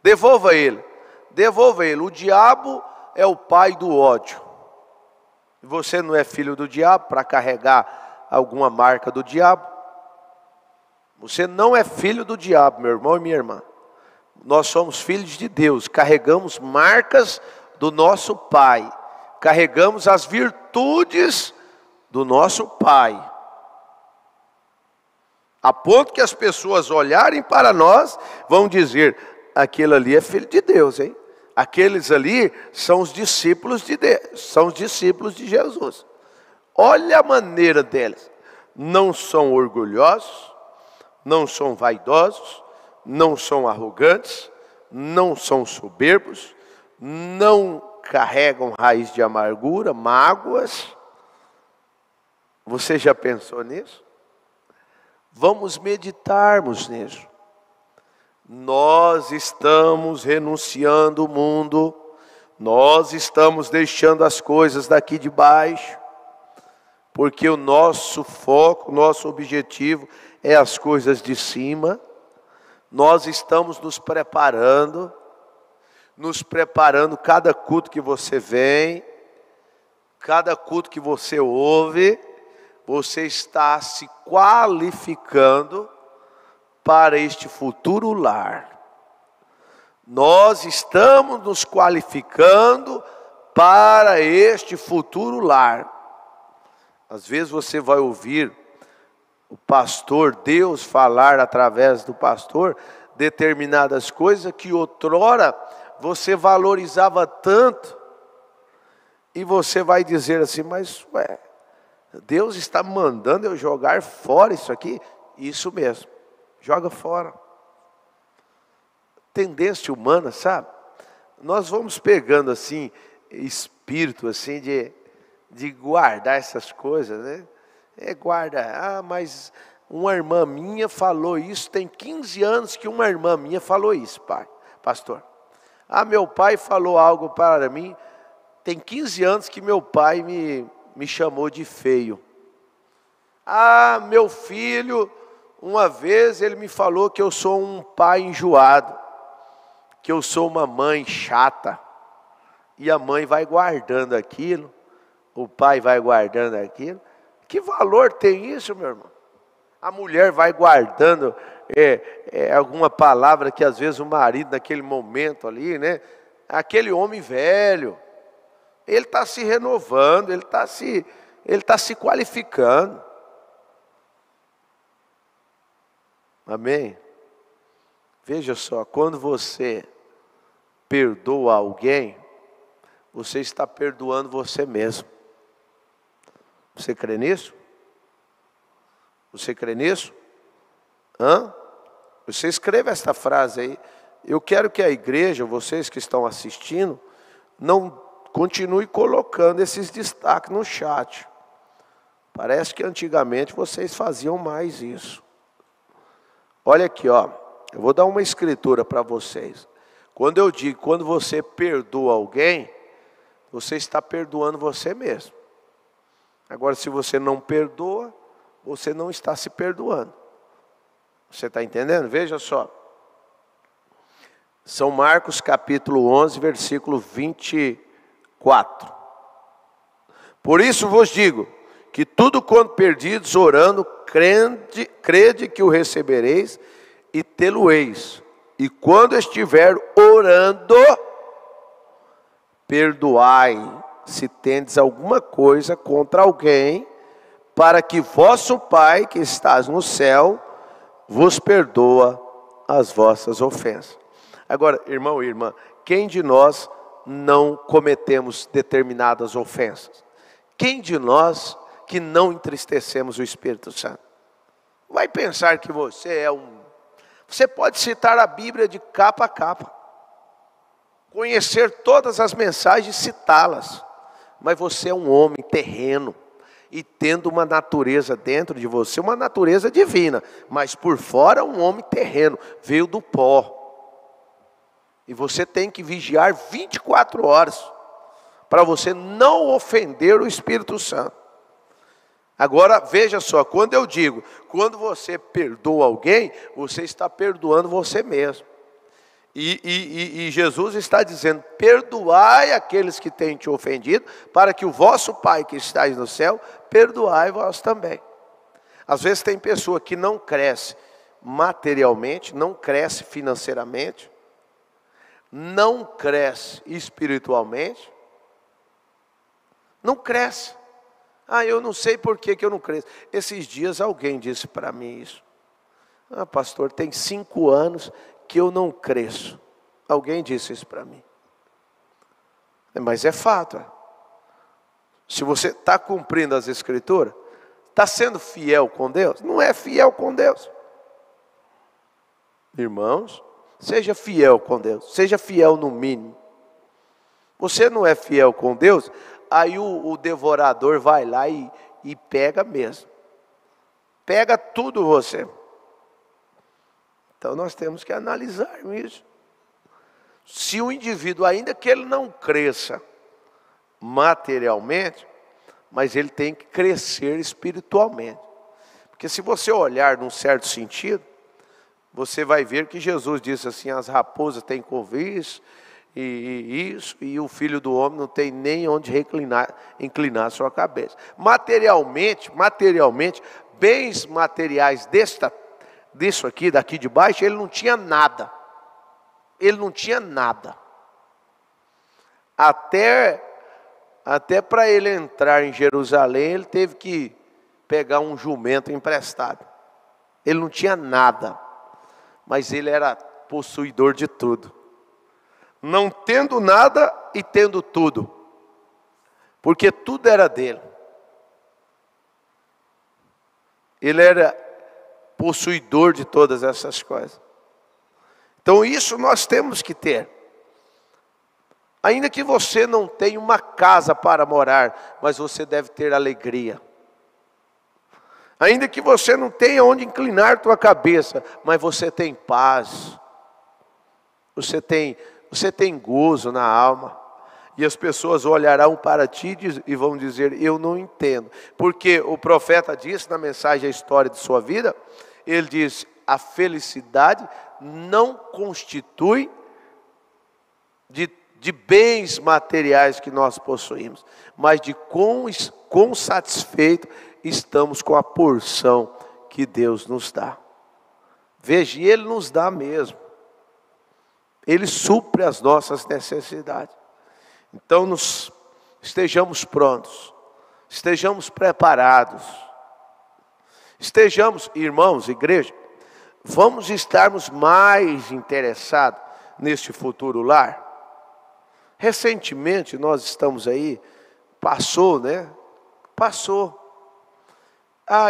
Devolva ele. O diabo é o pai do ódio. Você não é filho do diabo para carregar alguma marca do diabo. Você não é filho do diabo, meu irmão e minha irmã. Nós somos filhos de Deus. Carregamos marcas do nosso Pai. Carregamos as virtudes do nosso Pai, a ponto que as pessoas olharem para nós, vão dizer, aquele ali é filho de Deus, hein? Aqueles ali são os discípulos de Deus, são os discípulos de Jesus. Olha a maneira deles, não são orgulhosos, não são vaidosos, não são arrogantes, não são soberbos, não carregam raiz de amargura, mágoas. Você já pensou nisso? Vamos meditarmos nisso. Nós estamos renunciando o mundo, nós estamos deixando as coisas daqui de baixo, porque o nosso foco, o nosso objetivo é as coisas de cima. Nós estamos nos preparando, cada culto que você vem, cada culto que você ouve, você está se qualificando para este futuro lar. Nós estamos nos qualificando para este futuro lar. Às vezes você vai ouvir o pastor, Deus falar através do pastor, determinadas coisas que outrora você valorizava tanto, e você vai dizer assim, mas ué, Deus está mandando eu jogar fora isso aqui? Isso mesmo, joga fora. Tendência humana, sabe? Nós vamos pegando assim, espírito assim de guardar essas coisas, né? Guarda, mas uma irmã minha falou isso, tem 15 anos que uma irmã minha falou isso, pastor. Meu pai falou algo para mim, tem 15 anos que meu pai me chamou de feio. Meu filho, uma vez ele me falou que eu sou um pai enjoado, que eu sou uma mãe chata. E a mãe vai guardando aquilo, o pai vai guardando aquilo. Que valor tem isso, meu irmão? A mulher vai guardando alguma palavra que às vezes o marido naquele momento ali, né? Aquele homem velho, ele está se renovando, ele está se qualificando. Amém? Veja só, quando você perdoa alguém, você está perdoando você mesmo. Você crê nisso? Você crê nisso? Você escreve esta frase aí. Eu quero que a igreja, vocês que estão assistindo, não continue colocando esses destaques no chat. Parece que antigamente vocês faziam mais isso. Olha aqui, ó. Eu vou dar uma escritura para vocês. Quando eu digo, quando você perdoa alguém, você está perdoando você mesmo. Agora, se você não perdoa, você não está se perdoando. Você está entendendo? Veja só. São Marcos capítulo 11, versículo 24. Por isso vos digo, que tudo quanto perdidos orando, crede que o recebereis e tê-lo-eis. E quando estiver orando, perdoai, se tendes alguma coisa contra alguém, para que vosso Pai, que estás no céu, vos perdoa as vossas ofensas. Agora, irmão e irmã, quem de nós não cometemos determinadas ofensas? Quem de nós que não entristecemos o Espírito Santo? Vai pensar que você é Você pode citar a Bíblia de capa a capa, conhecer todas as mensagens e citá-las, mas você é um homem terreno, e tendo uma natureza dentro de você, uma natureza divina, mas por fora um homem terreno, veio do pó. E você tem que vigiar 24 horas, para você não ofender o Espírito Santo. Agora, veja só, quando eu digo, quando você perdoa alguém, você está perdoando você mesmo. E Jesus está dizendo, perdoai aqueles que têm te ofendido, para que o vosso Pai que está no céu, perdoai vós também. Às vezes tem pessoa que não cresce materialmente, não cresce financeiramente, não cresce espiritualmente, não cresce. Eu não sei por que eu não cresço. Esses dias alguém disse para mim isso. Pastor, tem 5 anos que eu não cresço. Alguém disse isso para mim. Mas é fato. Se você está cumprindo as Escrituras, está sendo fiel com Deus? Não é fiel com Deus. Irmãos, seja fiel com Deus. Seja fiel no mínimo. Você não é fiel com Deus, aí o devorador vai lá e pega mesmo. Pega tudo você. Então nós temos que analisar isso. Se o indivíduo, ainda que ele não cresça materialmente, mas ele tem que crescer espiritualmente. Porque se você olhar num certo sentido, você vai ver que Jesus disse assim, as raposas têm covis, e o Filho do Homem não tem nem onde inclinar a sua cabeça. Materialmente, bens materiais disso aqui, daqui de baixo, ele não tinha nada. Ele não tinha nada. Até para ele entrar em Jerusalém, ele teve que pegar um jumento emprestado. Ele não tinha nada, mas ele era possuidor de tudo. não tendo nada e tendo tudo, porque tudo era dele. Ele era possuidor de todas essas coisas. Então isso nós temos que ter. Ainda que você não tenha uma casa para morar, mas você deve ter alegria. Ainda que você não tenha onde inclinar tua cabeça, mas você tem paz. Você tem gozo na alma. E as pessoas olharão para ti e vão dizer, eu não entendo. Porque o profeta disse na mensagem A História de Sua Vida, ele diz, a felicidade não constitui de bens materiais que nós possuímos, mas de quão satisfeito estamos com a porção que Deus nos dá. Veja, Ele nos dá mesmo. Ele supre as nossas necessidades. Então estejamos prontos, estejamos preparados, estejamos, irmãos, igreja, vamos estarmos mais interessados neste futuro lar. Recentemente nós estamos aí, passou.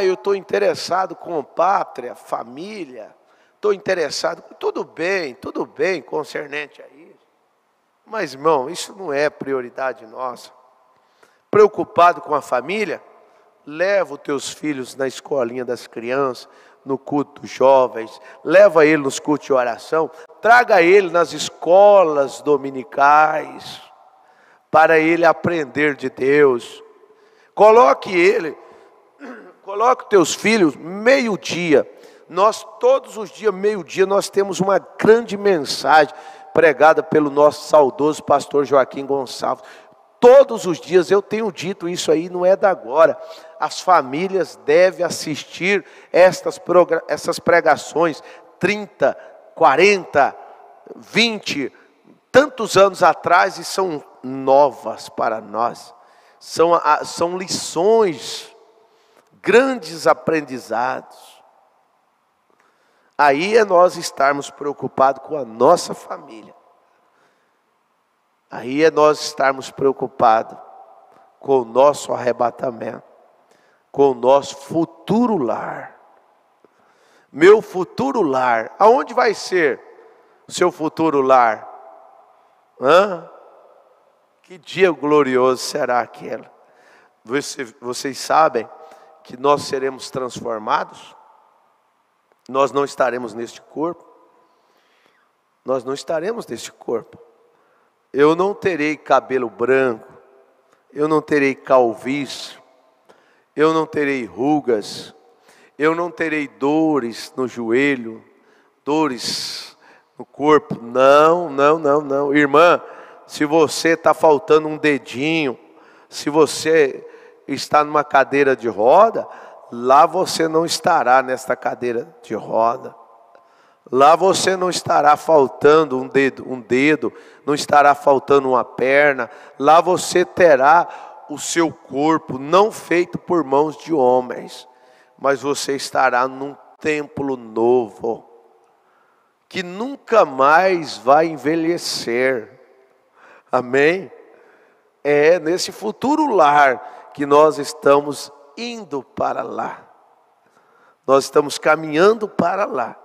Eu estou interessado com pátria, família, estou interessado, tudo bem, concernente a isso. Mas, irmão, isso não é prioridade nossa. Preocupado com a família, leva os teus filhos na escolinha das crianças, no culto dos jovens, leva ele nos cultos de oração, traga ele nas escolas dominicais, para ele aprender de Deus. Coloque os teus filhos meio-dia. Nós, todos os dias, meio-dia, nós temos uma grande mensagem pregada pelo nosso saudoso pastor Joaquim Gonçalves. Todos os dias, eu tenho dito isso aí, não é da agora. As famílias devem assistir essas pregações 30, 40, 20, tantos anos atrás, e são novas para nós. São lições, grandes aprendizados. Aí é nós estarmos preocupados com a nossa família. Aí é nós estarmos preocupados com o nosso arrebatamento, com o nosso futuro lar. Meu futuro lar, aonde vai ser o seu futuro lar? Que dia glorioso será aquele? Vocês sabem que nós seremos transformados? Nós não estaremos neste corpo. Nós não estaremos neste corpo. Eu não terei cabelo branco. Eu não terei calvície. Eu não terei rugas. Eu não terei dores no joelho. Dores no corpo. Não. Irmã, se você está faltando um dedinho, se você está numa cadeira de roda, lá você não estará nesta cadeira de roda. Lá você não estará faltando um dedo, não estará faltando uma perna. Lá você terá o seu corpo não feito por mãos de homens, mas você estará num templo novo, que nunca mais vai envelhecer. Amém? É nesse futuro lar que nós estamos indo para lá. Nós estamos caminhando para lá.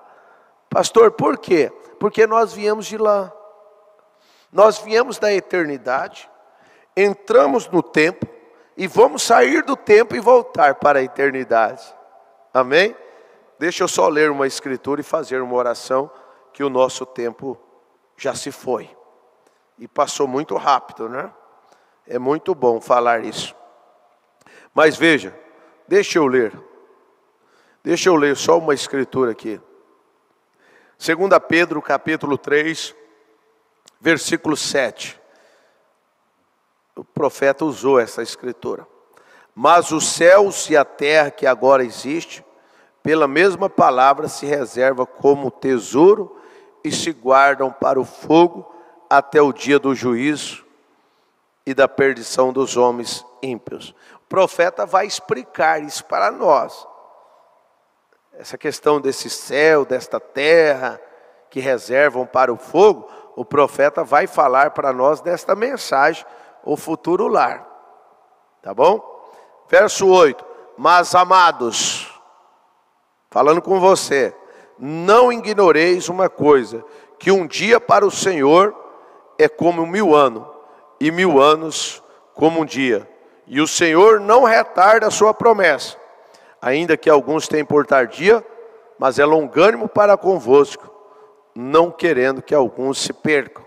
Pastor, por quê? Porque nós viemos de lá. Nós viemos da eternidade, entramos no tempo e vamos sair do tempo e voltar para a eternidade. Amém? Deixa eu só ler uma escritura e fazer uma oração, que o nosso tempo já se foi. E passou muito rápido, né? É muito bom falar isso. Mas veja, deixa eu ler só uma escritura aqui. 2 Pedro capítulo 3, versículo 7. O profeta usou essa escritura. Mas os céus e a terra que agora existe, pela mesma palavra se reserva como tesouro e se guardam para o fogo até o dia do juízo e da perdição dos homens ímpios. O profeta vai explicar isso para nós. Essa questão desse céu, desta terra, que reservam para o fogo, o profeta vai falar para nós desta mensagem, o futuro lar. Tá bom? Verso 8. Mas amados, falando com você, não ignoreis uma coisa, que um dia para o Senhor é como 1000 anos, e 1000 anos como um dia. E o Senhor não retarda a sua promessa, ainda que alguns tenham por tardia, mas é longânimo para convosco, não querendo que alguns se percam,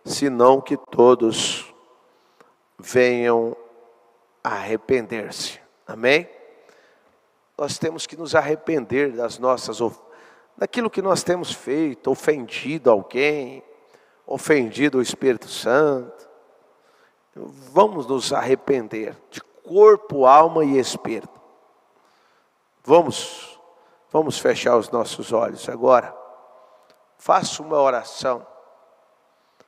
senão que todos venham a arrepender-se. Amém? Nós temos que nos arrepender daquilo que nós temos feito, ofendido alguém, ofendido o Espírito Santo. Vamos nos arrepender de corpo, alma e espírito. Vamos fechar os nossos olhos agora. Faça uma oração.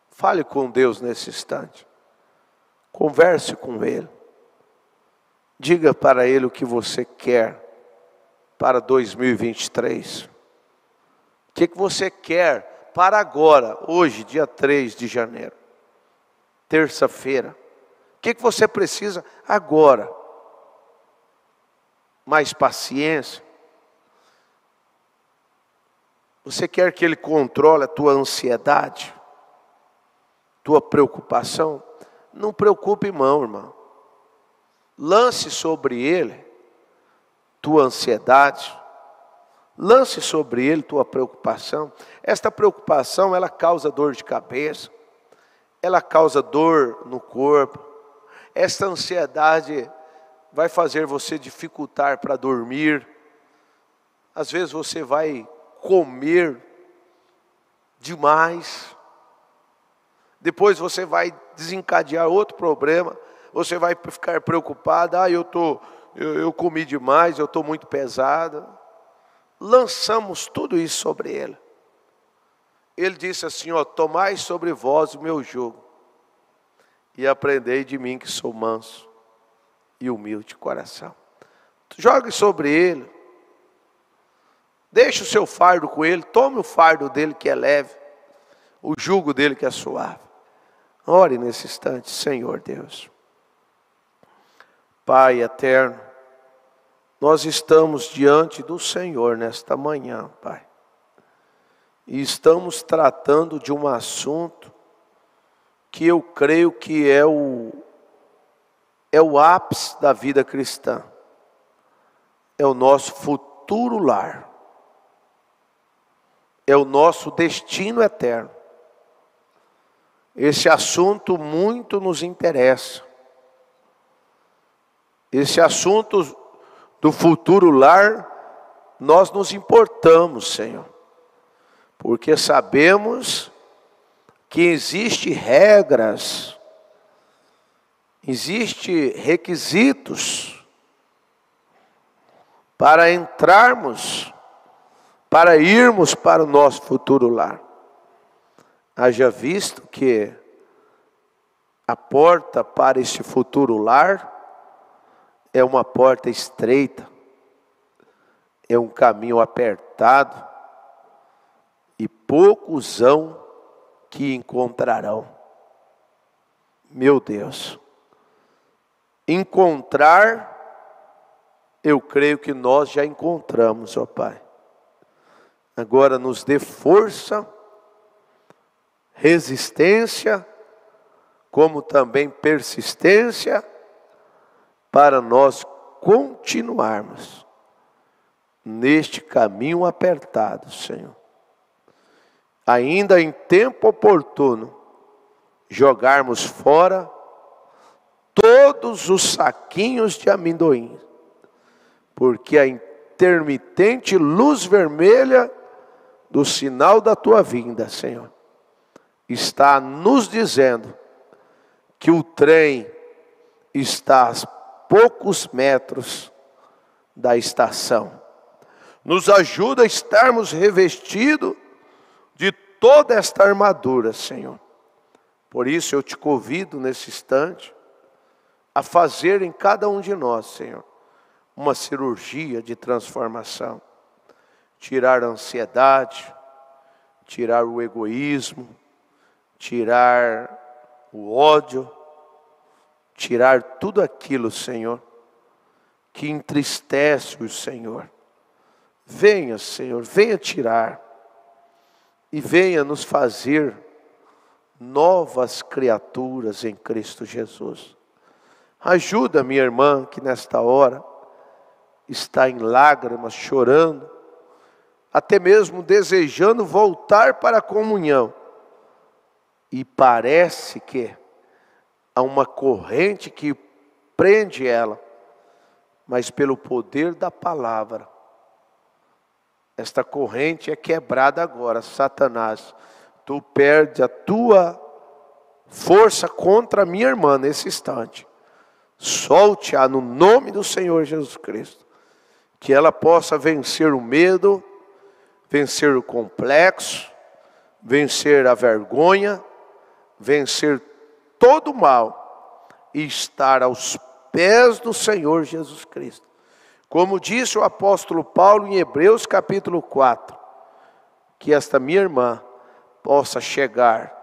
Fale com Deus nesse instante. Converse com Ele. Diga para Ele o que você quer para 2023. O que você quer para agora, hoje, dia 3 de janeiro, terça-feira. O que você precisa agora? Mais paciência. Você quer que Ele controle a tua ansiedade, tua preocupação? Não preocupe, irmão. Lance sobre Ele tua ansiedade. Lance sobre Ele tua preocupação. Esta preocupação, ela causa dor de cabeça. Ela causa dor no corpo. Esta ansiedade vai fazer você dificultar para dormir. Às vezes você vai comer demais. Depois você vai desencadear outro problema. Você vai ficar preocupado. Eu comi demais, eu estou muito pesado. Lançamos tudo isso sobre Ele. Ele disse assim, tomai sobre vós o meu jugo, e aprendei de mim que sou manso e humilde de coração. Jogue sobre Ele. Deixe o seu fardo com Ele. Tome o fardo dele que é leve, o jugo dele que é suave. Ore nesse instante. Senhor Deus, Pai eterno, nós estamos diante do Senhor nesta manhã, Pai. E estamos tratando de um assunto que eu creio que é o ápice da vida cristã. É o nosso futuro lar. É o nosso destino eterno. Esse assunto muito nos interessa. Esse assunto do futuro lar, nós nos importamos, Senhor. Porque sabemos que existem regras, existem requisitos para entrarmos, para irmos para o nosso futuro lar. Haja visto que a porta para este futuro lar é uma porta estreita, é um caminho apertado, e poucos hão que encontrarão. Meu Deus, encontrar, eu creio que nós já encontramos, ó Pai. Agora nos dê força, resistência, como também persistência, para nós continuarmos neste caminho apertado, Senhor. Ainda em tempo oportuno, jogarmos fora todos os saquinhos de amendoim, porque a intermitente luz vermelha do sinal da tua vinda, Senhor, está nos dizendo que o trem está a poucos metros da estação. Nos ajuda a estarmos revestidos de toda esta armadura, Senhor. Por isso eu te convido nesse instante a fazer em cada um de nós, Senhor, uma cirurgia de transformação. Tirar a ansiedade, tirar o egoísmo, tirar o ódio, tirar tudo aquilo, Senhor, que entristece o Senhor. Venha, Senhor, venha tirar e venha nos fazer novas criaturas em Cristo Jesus. Ajuda minha irmã que nesta hora está em lágrimas, chorando, até mesmo desejando voltar para a comunhão. E parece que há uma corrente que prende ela, mas pelo poder da palavra, esta corrente é quebrada agora. Satanás, tu perde a tua força contra a minha irmã nesse instante. Solte-a no nome do Senhor Jesus Cristo. Que ela possa vencer o medo, vencer o complexo, vencer a vergonha, vencer todo o mal e estar aos pés do Senhor Jesus Cristo. Como disse o apóstolo Paulo em Hebreus capítulo 4, que esta minha irmã possa chegar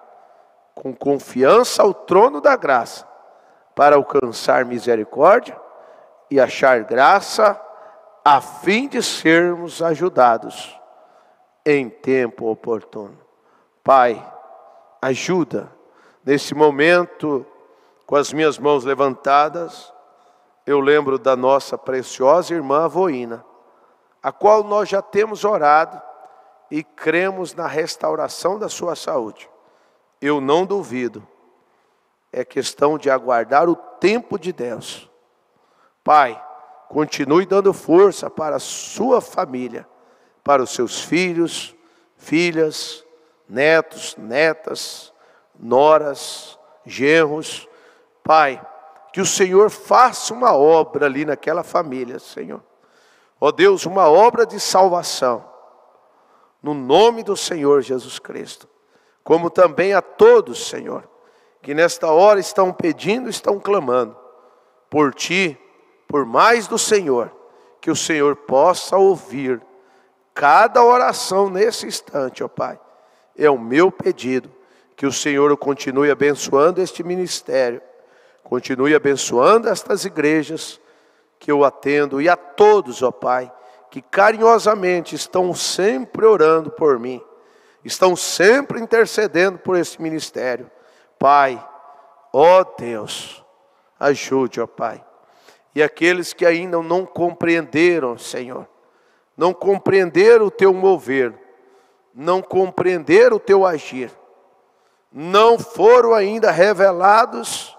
com confiança ao trono da graça, para alcançar misericórdia e achar graça, a fim de sermos ajudados em tempo oportuno. Pai, ajuda nesse momento, com as minhas mãos levantadas, eu lembro da nossa preciosa irmã Avoína, a qual nós já temos orado e cremos na restauração da sua saúde. Eu não duvido, é questão de aguardar o tempo de Deus. Pai, continue dando força para a sua família, para os seus filhos, filhas, netos, netas, noras, genros. Pai, que o Senhor faça uma obra ali naquela família, Senhor. Ó Deus, uma obra de salvação, no nome do Senhor Jesus Cristo. Como também a todos, Senhor, que nesta hora estão pedindo, estão clamando por Ti, por mais do Senhor, que o Senhor possa ouvir cada oração nesse instante, ó Pai. É o meu pedido, que o Senhor continue abençoando este ministério, continue abençoando estas igrejas que eu atendo, e a todos, ó Pai, que carinhosamente estão sempre orando por mim, estão sempre intercedendo por esse ministério. Pai, ó Deus, ajude, ó Pai. E aqueles que ainda não compreenderam, Senhor, não compreenderam o Teu mover, não compreenderam o Teu agir, não foram ainda revelados,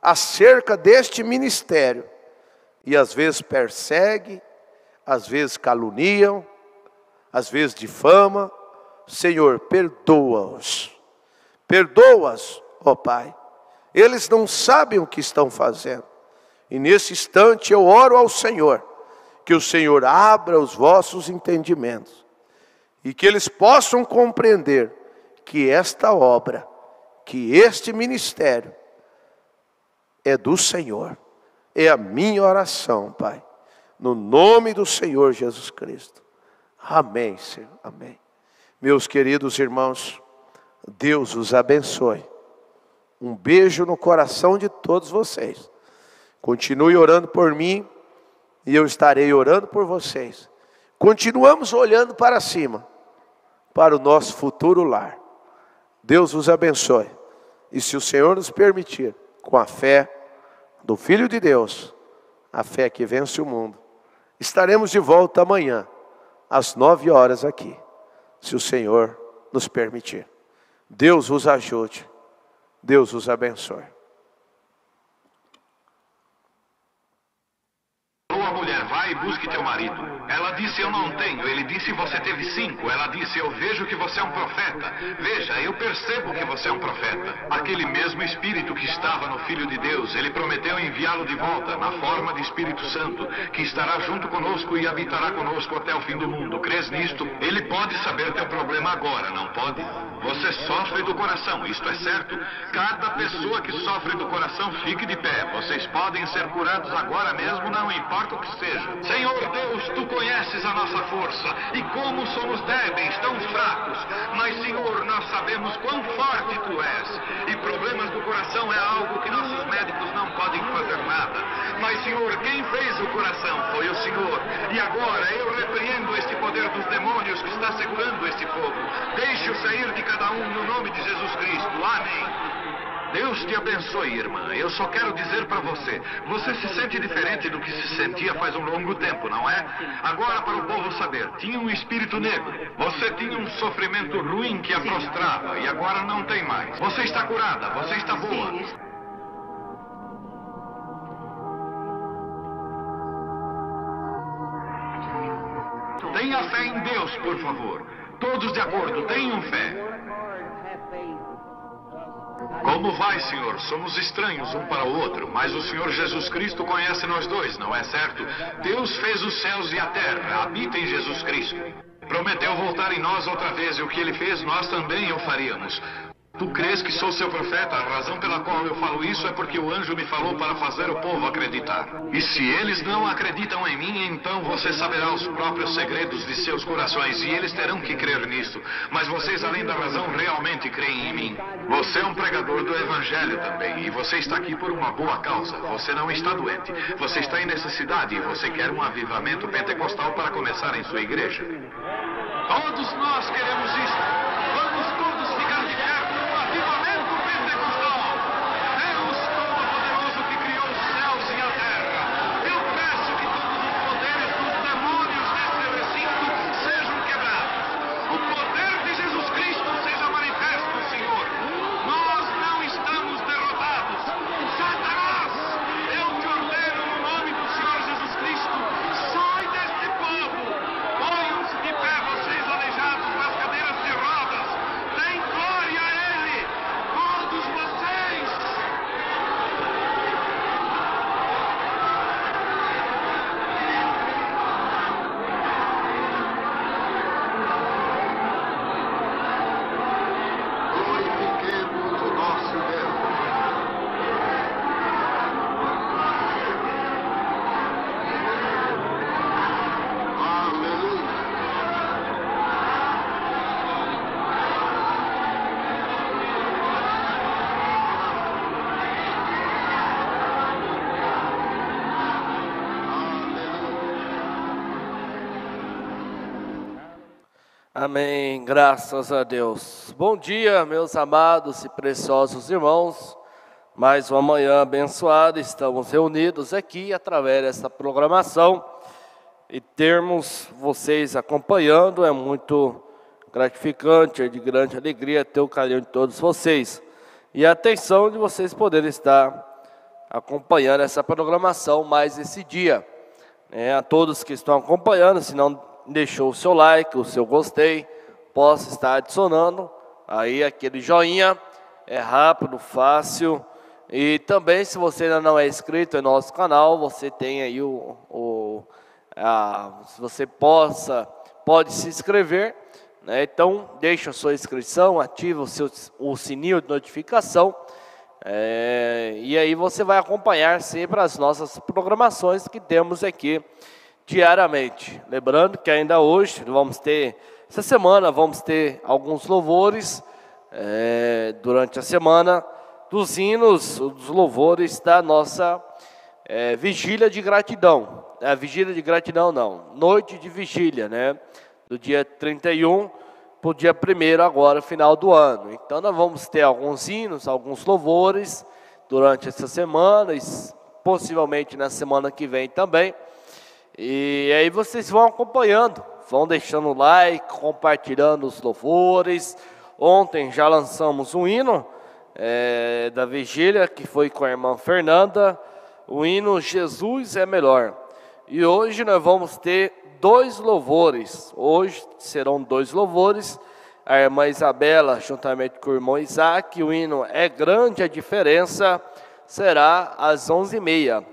acerca deste ministério, e às vezes perseguem, às vezes caluniam, às vezes difamam. Senhor, perdoa-os, ó Pai, eles não sabem o que estão fazendo, e nesse instante eu oro ao Senhor, que o Senhor abra os vossos entendimentos, e que eles possam compreender que esta obra, que este ministério é do Senhor. É a minha oração, Pai, no nome do Senhor Jesus Cristo. Amém, Senhor, amém. Meus queridos irmãos, Deus os abençoe. Um beijo no coração de todos vocês. Continue orando por mim e eu estarei orando por vocês. Continuamos olhando para cima, para o nosso futuro lar. Deus os abençoe. E se o Senhor nos permitir, com a fé do Filho de Deus, a fé que vence o mundo, estaremos de volta amanhã, às 9 horas aqui, se o Senhor nos permitir. Deus os ajude, Deus os abençoe. A mulher, vai e busque teu marido. Ela disse, eu não tenho. Ele disse, você teve 5. Ela disse, eu vejo que você é um profeta. Veja, eu percebo que você é um profeta. Aquele mesmo Espírito que estava no Filho de Deus, Ele prometeu enviá-lo de volta, na forma de Espírito Santo, que estará junto conosco e habitará conosco até o fim do mundo. Crês nisto? Ele pode saber teu problema agora, não pode? Você sofre do coração, isto é certo? Cada pessoa que sofre do coração, fique de pé. Vocês podem ser curados agora mesmo, não importa o que seja. Senhor Deus, tu conheces a nossa força e como somos débeis, tão fracos. Mas, Senhor, nós sabemos quão forte tu és. E problemas do coração é algo que nossos médicos não podem fazer nada. Mas, Senhor, quem fez o coração foi o Senhor. E agora eu repreendo este poder dos demônios que está segurando este povo. Deixe-o sair de cada um no nome de Jesus Cristo. Amém. Deus te abençoe, irmã. Eu só quero dizer para você, você se sente diferente do que se sentia faz um longo tempo, não é? Agora, para o povo saber, tinha um espírito negro. Você tinha um sofrimento ruim que a prostrava e agora não tem mais. Você está curada, você está boa. Tenha fé em Deus, por favor. Todos de acordo, tenham fé. Como vai, Senhor? Somos estranhos um para o outro, mas o Senhor Jesus Cristo conhece nós dois, não é certo? Deus fez os céus e a terra, habita em Jesus Cristo. Prometeu voltar em nós outra vez, e o que ele fez, nós também o faríamos. Tu crês que sou seu profeta? A razão pela qual eu falo isso é porque o anjo me falou para fazer o povo acreditar. E se eles não acreditam em mim, então você saberá os próprios segredos de seus corações, e eles terão que crer nisso. Mas vocês, além da razão, realmente creem em mim. Você é um pregador do evangelho também, e você está aqui por uma boa causa. Você não está doente. Você está em necessidade, e você quer um avivamento pentecostal para começar em sua igreja. Todos nós queremos isso. Vamos todos ficar de pé. Amém, graças a Deus. Bom dia, meus amados e preciosos irmãos. Mais uma manhã abençoada, estamos reunidos aqui através dessa programação e termos vocês acompanhando é muito gratificante, é de grande alegria ter o carinho de todos vocês e a atenção de vocês poderem estar acompanhando essa programação mais esse dia. A todos que estão acompanhando, se não deixou o seu like, o seu gostei, possa estar adicionando aí aquele joinha, é rápido, fácil, e também se você ainda não é inscrito em nosso canal, você tem aí se você pode se inscrever, né? Então deixa a sua inscrição, ativa o sininho de notificação, e aí você vai acompanhar sempre as nossas programações que temos aqui diariamente. Lembrando que ainda hoje essa semana vamos ter alguns louvores durante a semana dos hinos, dos louvores da nossa vigília de gratidão. Vigília de gratidão não, noite de vigília, né? Do dia 31 para o dia 1º agora, final do ano. Então nós vamos ter alguns hinos, alguns louvores durante essa semana e possivelmente na semana que vem também. E aí vocês vão acompanhando, vão deixando o like, compartilhando os louvores. Ontem já lançamos um hino da vigília, que foi com a irmã Fernanda, o hino Jesus é Melhor. E hoje nós vamos ter 2 louvores, hoje serão 2 louvores, a irmã Isabela juntamente com o irmão Isaac, o hino É Grande a Diferença, será às 11h30.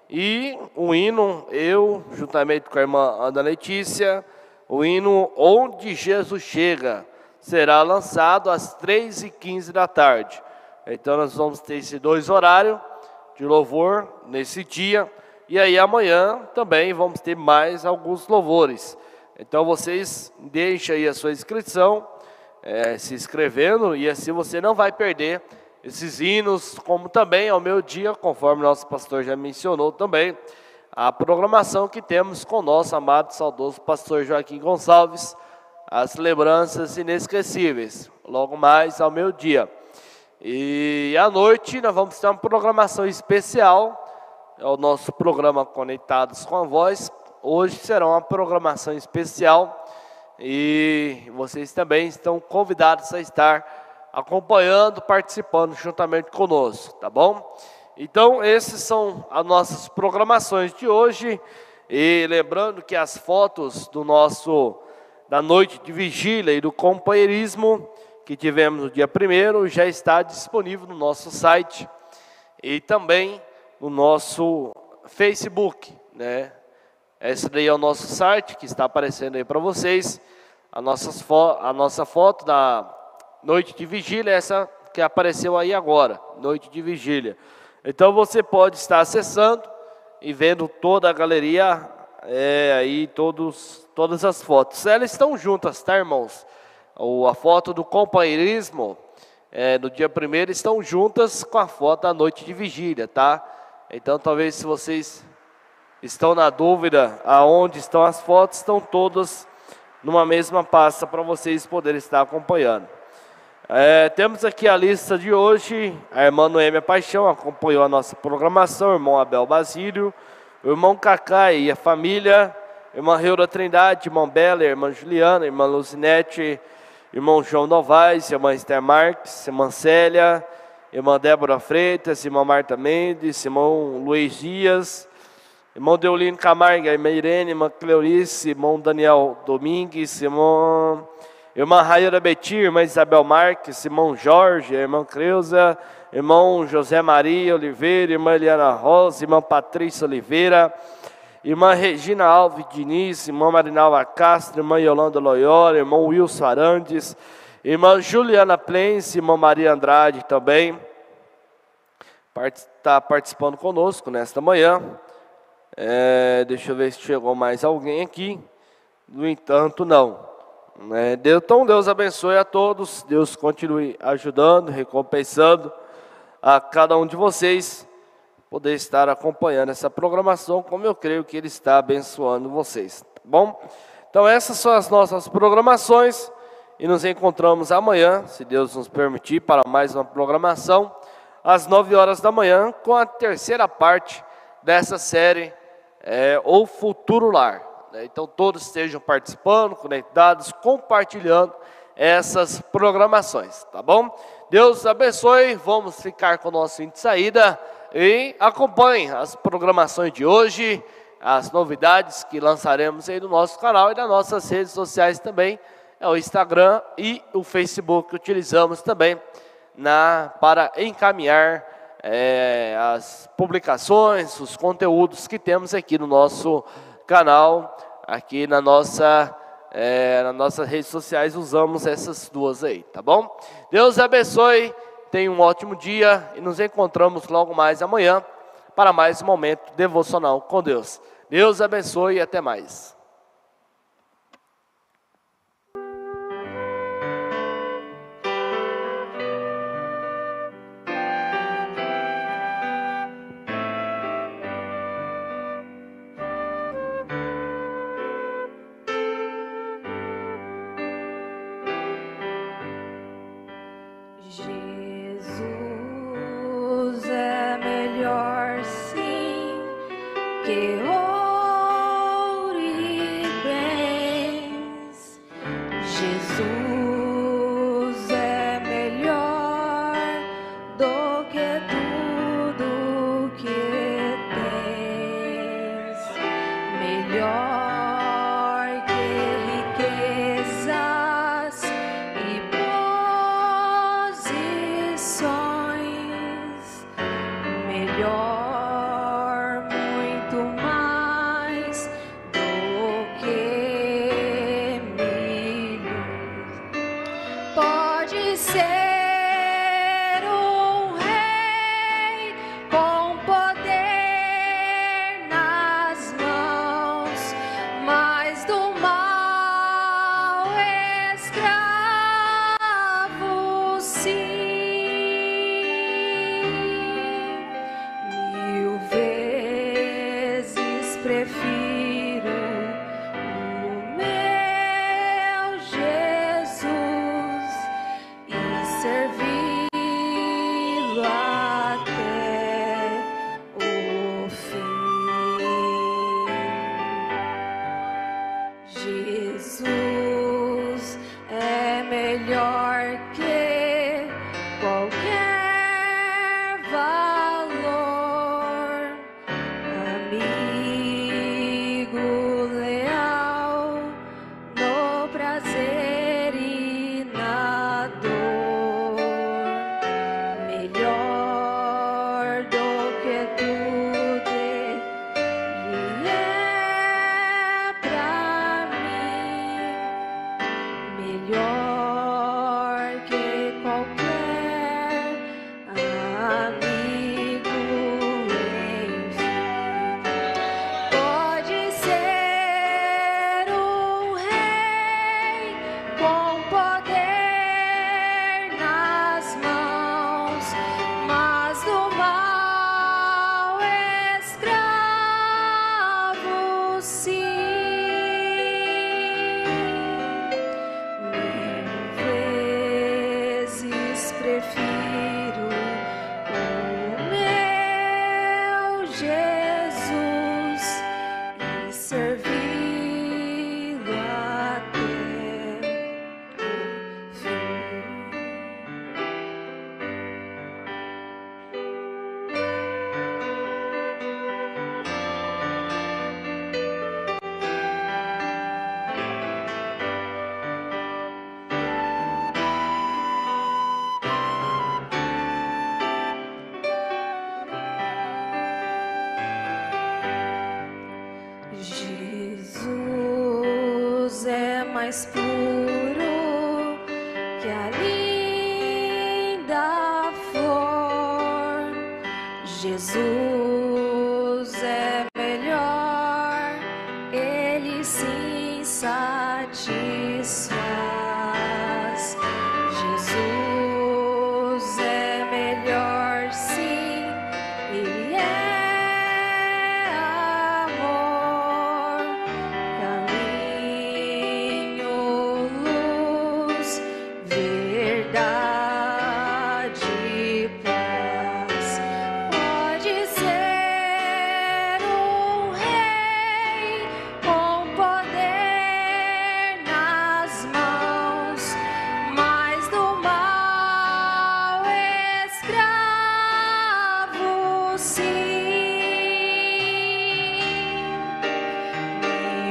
E o hino, eu, juntamente com a irmã Ana Letícia, o hino Onde Jesus Chega, será lançado às 3h15 da tarde. Então nós vamos ter esses 2 horários de louvor nesse dia. E aí amanhã também vamos ter mais alguns louvores. Então vocês deixem aí a sua inscrição, se inscrevendo, e assim você não vai perder esses hinos, como também ao meio-dia, conforme nosso pastor já mencionou também, a programação que temos com o nosso amado, saudoso pastor Joaquim Gonçalves, as lembranças inesquecíveis, logo mais ao meio-dia. E à noite nós vamos ter uma programação especial, é o nosso programa Conectados com a Voz. Hoje será uma programação especial e vocês também estão convidados a estar acompanhando, participando juntamente conosco, tá bom? Então, esses são as nossas programações de hoje. E lembrando que as fotos da noite de vigília e do companheirismo que tivemos no dia 1º já está disponível no nosso site e também no nosso Facebook, né? Esse daí é o nosso site que está aparecendo aí para vocês. A nossa foto da noite de vigília, essa que apareceu aí agora, noite de vigília. Então você pode estar acessando e vendo toda a galeria, aí todas as fotos. Elas estão juntas, tá, irmãos? A foto do companheirismo, no dia 1º, estão juntas com a foto da noite de vigília, tá? Então talvez se vocês estão na dúvida aonde estão as fotos, estão todas numa mesma pasta para vocês poderem estar acompanhando. Temos aqui a lista de hoje. A irmã Noêmia Paixão acompanhou a nossa programação, o irmão Abel Basílio, o irmão Cacá e a família, irmã Reura Trindade, irmão Bela, irmã Juliana, irmã Luzinete, irmão João Novaes, irmã Esther Marques, irmã Célia, irmã Débora Freitas, irmã Marta Mendes, irmão Luiz Dias, irmão Deolino Camargo, irmã Irene, irmã Cleurice, irmão Daniel Domingues, irmã Raíra Betir, irmã Isabel Marques, irmão Jorge, irmã Creuza, irmão José Maria Oliveira, irmã Eliana Rosa, irmã Patrícia Oliveira, irmã Regina Alves Diniz, irmã Marinalva Castro, irmã Yolanda Loyola, irmão Wilson Arandes, irmã Juliana Plense, irmã Maria Andrade também está participando conosco nesta manhã. Deixa eu ver se chegou mais alguém aqui. No entanto, não. Então, Deus abençoe a todos. Deus continue ajudando, recompensando a cada um de vocês poder estar acompanhando essa programação, como eu creio que Ele está abençoando vocês. Tá bom? Então, essas são as nossas programações. E nos encontramos amanhã, se Deus nos permitir, para mais uma programação, às 9 horas da manhã, com a terceira parte dessa série, O Futuro Lar. Então todos estejam participando, conectados, compartilhando essas programações, tá bom? Deus abençoe, vamos ficar com o nosso hino de saída e acompanhem as programações de hoje, as novidades que lançaremos aí no nosso canal e nas nossas redes sociais também, o Instagram e o Facebook que utilizamos também para encaminhar as publicações, os conteúdos que temos aqui no nosso canal, aqui nas nossas redes sociais, usamos essas duas aí, tá bom? Deus abençoe, tenha um ótimo dia e nos encontramos logo mais amanhã para mais um momento devocional com Deus. Deus abençoe e até mais. Jesus é melhor sim que ouro e prefiro o meu Jesus e servi-lo até o fim. Jesus é melhor que qualquer valor, amigo leal no prazer e na dor, melhor do que tudo ele é pra mim, melhor que qualquer amigo, enfim. Pode ser um rei com poder nas mãos, mas do mal escravo, sim. Mil vezes prefiro o meu Jesus e servi-lo até o fim. Jesus é mais puro que a linda flor. Jesus é melhor, ele sim satisfaz. Jesus é melhor, sim, ele é amor, caminho, luz, verdade e paz. Pode ser um rei com poder nas mãos, mas do mal escravo, sim.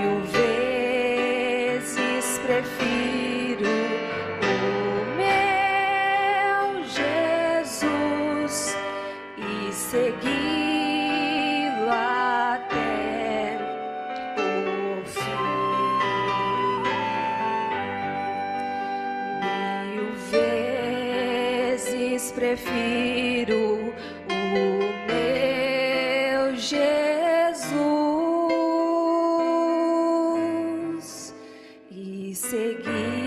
Mil vezes prefiro o meu Jesus e segui-lo até o fim. Mil vezes prefiro o meu Jesus e segui